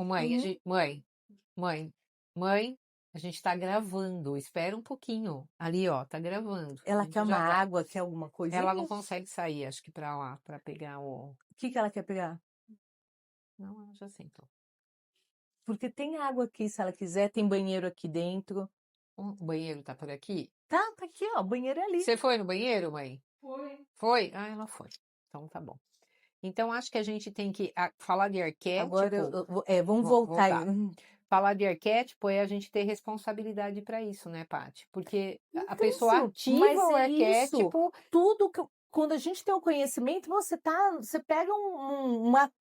Mãe, a gente está gravando. Espera um pouquinho. Ali, ó, tá gravando. Ela quer uma água, quer alguma coisa? Ela não consegue sair, acho que para lá, para pegar o... O que ela quer pegar? Não, ela já sentou. Porque tem água aqui, se ela quiser, tem banheiro aqui dentro. O banheiro tá por aqui? Tá aqui, ó, o banheiro é ali. Você foi no banheiro, mãe? Foi. Ela foi. Então tá bom. Então acho que a gente tem que falar de arquétipo. Agora, vamos voltar. Falar de arquétipo é a gente ter responsabilidade para isso, né, Paty? Porque a pessoa ativa o arquétipo. Tudo que quando a gente tem o conhecimento, você pega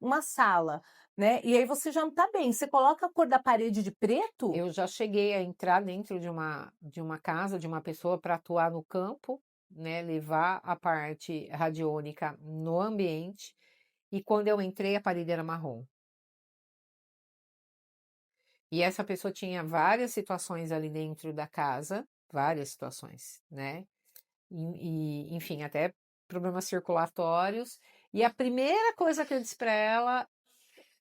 uma sala, né? E aí você já não tá bem. Você coloca a cor da parede de preto. Eu já cheguei a entrar dentro de uma casa, de uma pessoa para atuar no campo, né? Levar a parte radiônica no ambiente. E quando eu entrei, a parede era marrom. E essa pessoa tinha várias situações ali dentro da casa, várias situações, né? E enfim, até problemas circulatórios. E a primeira coisa que eu disse para ela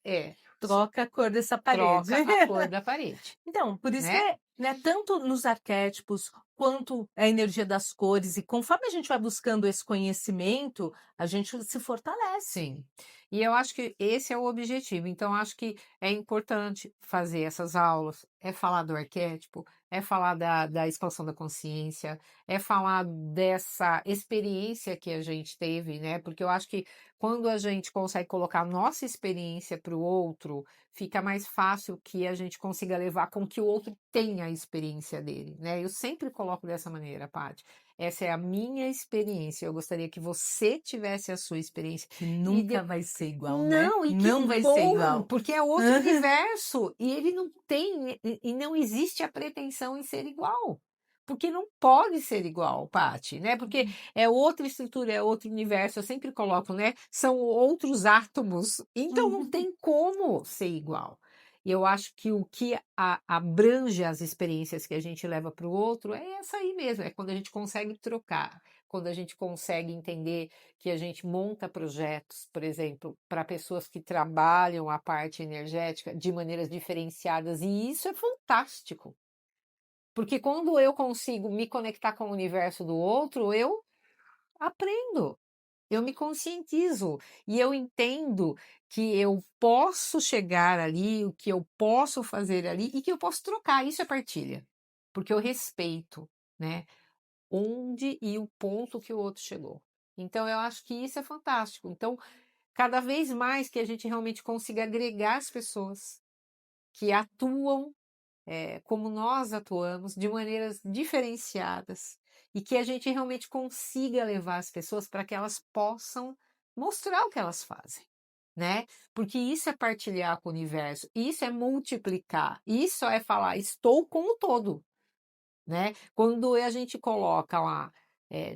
é: troca a cor dessa parede. Troca a cor da parede. Então, por isso né? né? Tanto nos arquétipos quanto a energia das cores. E conforme a gente vai buscando esse conhecimento, a gente se fortalece. Sim. E eu acho que esse é o objetivo. Então, acho que é importante fazer essas aulas, é falar do arquétipo, é falar da expansão da consciência, é falar dessa experiência que a gente teve, né? Porque eu acho que quando a gente consegue colocar a nossa experiência para o outro, fica mais fácil que a gente consiga levar com que o outro tenha a experiência dele, né? Eu sempre coloco dessa maneira, Paty. Essa é a minha experiência. Eu gostaria que você tivesse a sua experiência. Que nunca vai ser igual, né? Não, e que Não vai ser bom, igual. porque é outro universo. E ele não tem, e não existe a pretensão em ser igual. Porque não pode ser igual, Paty, né? Porque é outra estrutura, é outro universo. Eu sempre coloco, né? São outros átomos. Então não tem como ser igual. E eu acho que o que abrange as experiências que a gente leva para o outro é essa aí mesmo, é quando a gente consegue trocar, quando a gente consegue entender que a gente monta projetos, por exemplo, para pessoas que trabalham a parte energética de maneiras diferenciadas, e isso é fantástico. Porque quando eu consigo me conectar com o universo do outro, eu aprendo. Eu me conscientizo e eu entendo que eu posso chegar ali, o que eu posso fazer ali e que eu posso trocar. Isso é partilha, porque eu respeito, né? Onde e o ponto que o outro chegou. Então, eu acho que isso é fantástico. Então, cada vez mais que a gente realmente consiga agregar as pessoas que atuam como nós atuamos, de maneiras diferenciadas, e que a gente realmente consiga levar as pessoas para que elas possam mostrar o que elas fazem, né? Porque isso é partilhar com o universo, isso é multiplicar, isso é falar, estou com o todo, né? Quando a gente coloca lá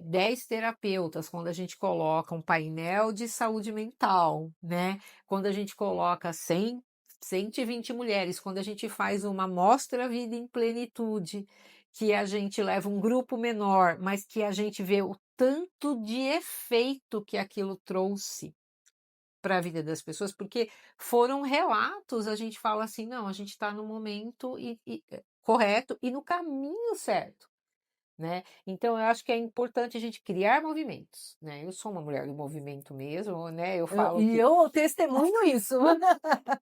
10 terapeutas, quando a gente coloca um painel de saúde mental, né? Quando a gente coloca 120 mulheres, quando a gente faz uma mostra vida em plenitude, que a gente leva um grupo menor, mas que a gente vê o tanto de efeito que aquilo trouxe para a vida das pessoas, porque foram relatos, a gente fala assim, não, a gente está no momento correto e no caminho certo, né? Então, eu acho que é importante a gente criar movimentos, né? Eu sou uma mulher do movimento mesmo, né? Eu falo E que eu testemunho isso.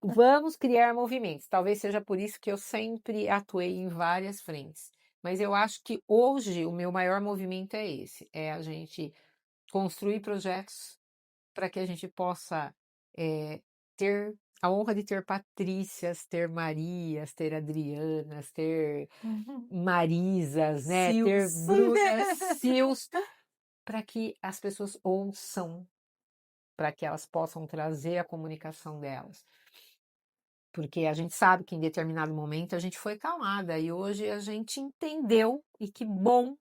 vamos criar movimentos. Talvez seja por isso que eu sempre atuei em várias frentes. Mas eu acho que hoje o meu maior movimento é esse, é a gente construir projetos para que a gente possa ter a honra de ter Patrícias, ter Marias, ter Adrianas, ter Marisas, né? Ter Sils. Brunas, Sils, para que as pessoas ouçam, para que elas possam trazer a comunicação delas. Porque a gente sabe que em determinado momento a gente foi calada e hoje a gente entendeu, e que bom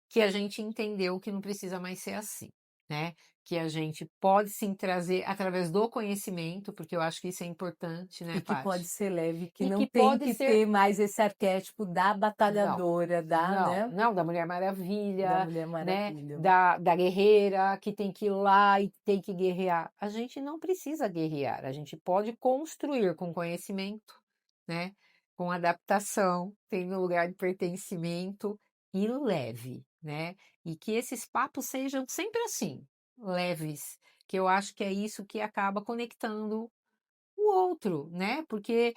que a gente entendeu que não precisa mais ser assim, né? Que a gente pode sim trazer através do conhecimento, porque eu acho que isso é importante, né, E que pode Paty? ser leve, que E não que tem pode que ser. ter mais esse arquétipo da Não, batalhadora, da, não, né, não, da Mulher da Maravilha, Mulher né? Maravilha. Da guerreira que tem que ir lá e tem que guerrear. A gente não precisa guerrear, a gente pode construir com conhecimento, né? Com adaptação, tem um lugar de pertencimento e leve, né? E que esses papos sejam sempre assim, leves, que eu acho que é isso que acaba conectando o outro, né? Porque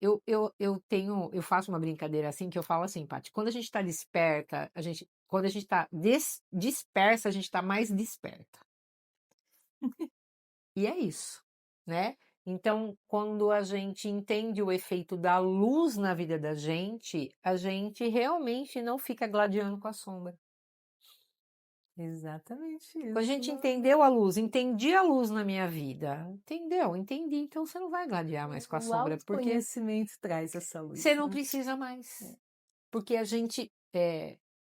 eu faço uma brincadeira assim que eu falo assim, Paty, quando a gente está desperta, quando a gente está dispersa, a gente está mais desperta. E é isso, né? Então, quando a gente entende o efeito da luz na vida da gente, a gente realmente não fica gladiando com a sombra. Exatamente Quando a isso. gente entendeu a luz, entendi a luz na minha vida, entendeu? Entendi, então você não vai gladiar mais com a O sombra, porque autoconhecimento traz essa você luz, não né? precisa mais, porque a gente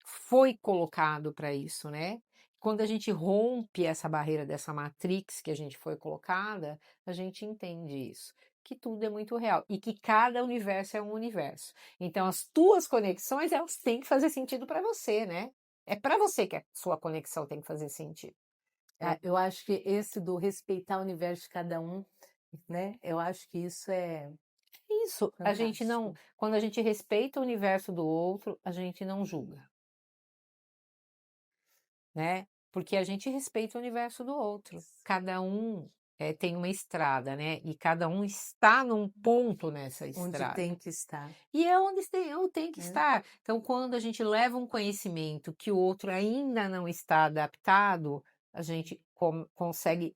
foi colocado para isso, né? Quando a gente rompe essa barreira dessa matrix que a gente foi colocada, a gente entende isso, que tudo é muito real e que cada universo é um universo. Então, as tuas conexões, elas têm que fazer sentido para você, né? É para você que a sua conexão tem que fazer sentido. Ah, eu acho que esse do respeitar o universo de cada um, né? Eu acho que isso é isso. A gente não, Fantástico. quando a gente respeita o universo do outro, a gente não julga, né? Porque a gente respeita o universo do outro. Cada um tem uma estrada, né? E cada um está num ponto nessa Onde estrada. tem que estar. E é onde eu tenho que É. estar. Então, quando a gente leva um conhecimento que o outro ainda não está adaptado, a gente consegue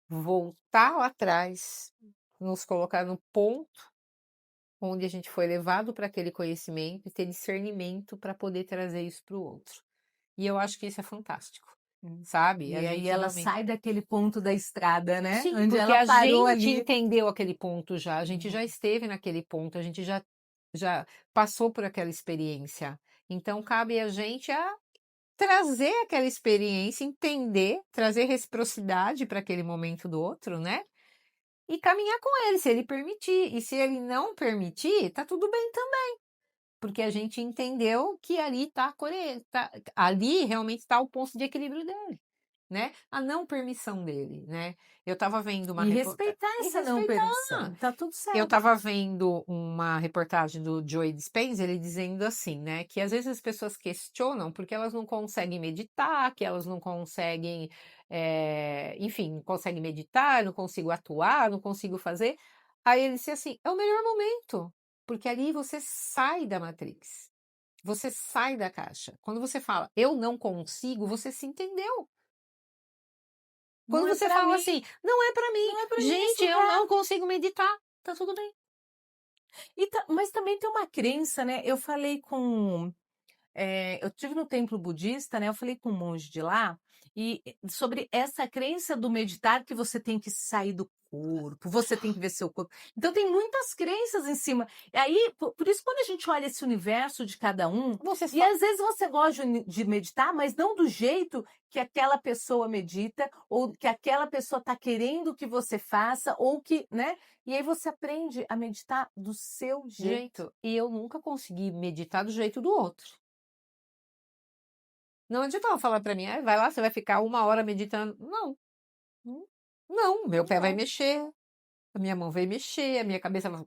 voltar lá atrás, nos colocar no ponto onde a gente foi levado para aquele conhecimento e ter discernimento para poder trazer isso para o outro. E eu acho que isso é fantástico, sabe? E A aí gente ela realmente... sai daquele ponto da estrada, né? Sim, Onde porque ela a parou gente ali. entendeu aquele ponto já, a gente já esteve naquele ponto, a gente já passou por aquela experiência. Então, cabe a gente a trazer aquela experiência, entender, trazer reciprocidade para aquele momento do outro, né? E caminhar com ele, se ele permitir. E se ele não permitir, tá tudo bem também. Porque a gente entendeu que ali ali realmente está o ponto de equilíbrio dele, né? A não permissão dele, né? Eu estava vendo uma E respeitar essa não permissão. Tá tudo certo. Eu estava vendo uma reportagem do Joe Dispenza, ele dizendo assim, né? Que às vezes as pessoas questionam porque elas não conseguem meditar, que elas não conseguem, enfim, não conseguem meditar, não consigo atuar, não consigo fazer. Aí ele disse assim, é o melhor momento, porque ali você sai da Matrix, você sai da caixa. Quando você fala, eu não consigo, você se entendeu. Quando você fala assim, não é pra mim, Não é pra mim gente, esse eu lugar. não consigo meditar, tá tudo bem. Mas também tem uma crença, né? Eu falei com. Eu tive no templo budista, né? Eu falei com um monge de lá e sobre essa crença do meditar que você tem que sair do corpo, você tem que ver seu corpo. Então tem muitas crenças em cima. E aí, por isso, quando a gente olha esse universo de cada um, e às vezes você gosta de meditar, mas não do jeito que aquela pessoa medita, ou que aquela pessoa está querendo que você faça, ou que, né? E aí você aprende a meditar do seu jeito. E eu nunca consegui meditar do jeito do outro. Não adiantava falar pra mim, vai lá, você vai ficar 1 hora meditando. Não. Não, meu pé vai mexer, a minha mão vai mexer, a minha cabeça vai...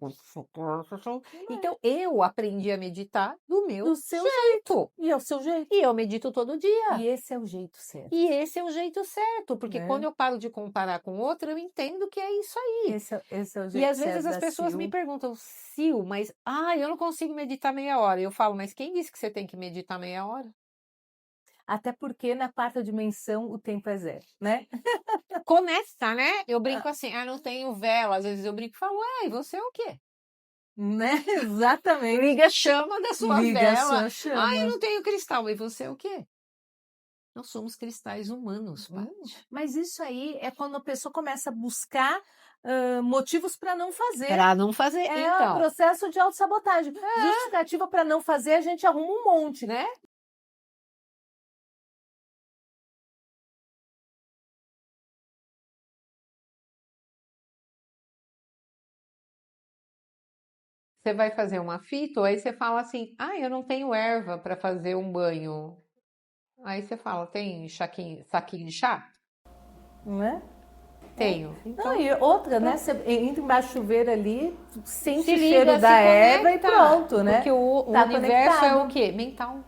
Então, eu aprendi a meditar do meu Do seu jeito. E é o seu jeito. E eu medito todo dia. E esse é o jeito certo. E esse é o jeito certo, porque Né? quando eu paro de comparar com outro, eu entendo que é isso aí. Esse é o jeito E às certo vezes as da pessoas Sil. me perguntam, Sil, mas eu não consigo meditar meia hora. Eu falo, mas quem disse que você tem que meditar meia hora? Até porque na quarta dimensão o tempo é zero, né? Conecta, né? Eu brinco assim, não tenho vela. Às vezes eu brinco e falo, e você é o quê? Né? Exatamente. Liga a chama da sua Liga a vela. sua chama. Eu não tenho cristal. E você é o quê? Nós somos cristais humanos, Paty. Mas isso aí é quando a pessoa começa a buscar motivos para não fazer. Para não fazer, É o processo de autossabotagem. Justificativa para não fazer, a gente arruma um monte, né? Você vai fazer uma fito, aí você fala assim, eu não tenho erva para fazer um banho. Aí você fala, tem saquinho de chá? Não é? Tenho. Então, Não, e outra, né? Você entra embaixo do chuveiro ali, sente o liga, cheiro da erva e conecta, pronto, né? Porque o Tá universo conectado. é o quê? Mental.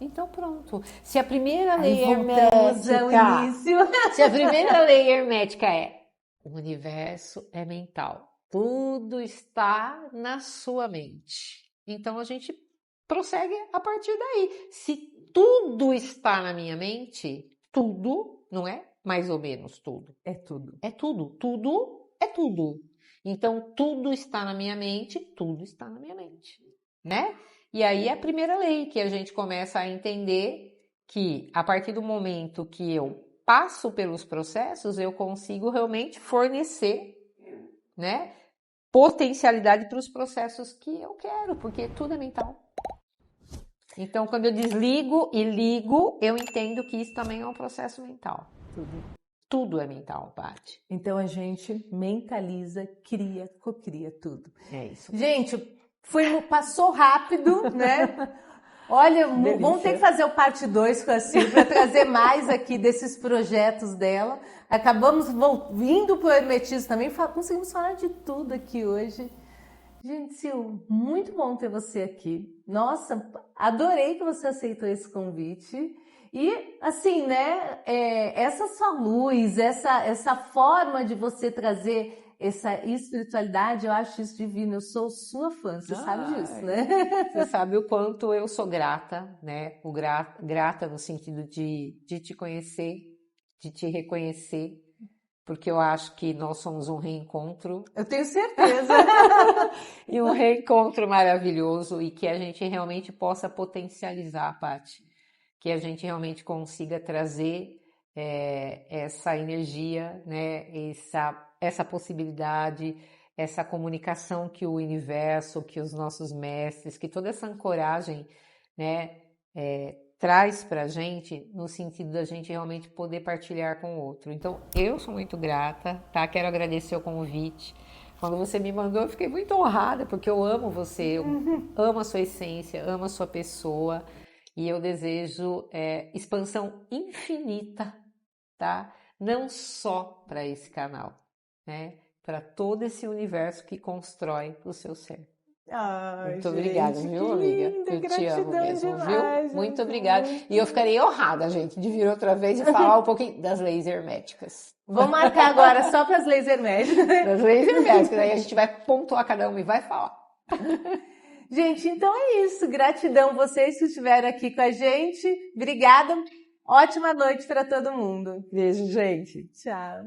Então pronto. Se a primeira lei voltamos ao hermética... início. Se a primeira lei hermética o universo é mental. Tudo está na sua mente. Então a gente prossegue a partir daí. Se tudo está na minha mente, tudo, não é mais ou menos tudo. É tudo. É tudo. Tudo é tudo. Então tudo está na minha mente, tudo está na minha mente, né? E aí é a primeira lei que a gente começa a entender que a partir do momento que eu passo pelos processos, eu consigo realmente fornecer, né, potencialidade para os processos que eu quero, porque tudo é mental. Então, quando eu desligo e ligo, eu entendo que isso também é um processo mental. Tudo é mental, Paty. Então a gente mentaliza, cria, cocria tudo. É isso. Gente, passou rápido, né? Olha, vamos ter que fazer o parte 2 com a Sil para trazer mais aqui desses projetos dela. Acabamos vindo para o hermetismo também, conseguimos falar de tudo aqui hoje. Gente, Sil, muito bom ter você aqui. Nossa, adorei que você aceitou esse convite. E, assim, né, essa sua luz, essa forma de você trazer essa espiritualidade, eu acho isso divino. Eu sou sua fã, você sabe disso, né? Você sabe o quanto eu sou grata, né? Grata no sentido de te conhecer, de te reconhecer, porque eu acho que nós somos um reencontro. Eu tenho certeza. E um reencontro maravilhoso e que a gente realmente possa potencializar, Paty. Que a gente realmente consiga trazer essa energia, né? Essa possibilidade, essa comunicação que o universo, que os nossos mestres, que toda essa ancoragem, né? Traz para a gente, no sentido da gente realmente poder partilhar com o outro. Então, eu sou muito grata, tá? Quero agradecer o convite. Quando você me mandou, eu fiquei muito honrada, porque eu amo você, eu amo a sua essência, amo a sua pessoa, e eu desejo expansão infinita, tá? Não só para esse canal, né? Para todo esse universo que constrói o seu ser. Ai, muito obrigada, viu, amiga? Linda, Eu te amo mesmo, demais, viu? Muito obrigada. E eu ficarei honrada, gente, de vir outra vez e falar um pouquinho das leis herméticas. Vou marcar agora só para as leis herméticas. Das leis herméticas, aí a gente vai pontuar cada uma e vai falar. Gente, então é isso. Gratidão vocês que estiveram aqui com a gente. Obrigada. Ótima noite para todo mundo. Beijo, gente. Tchau.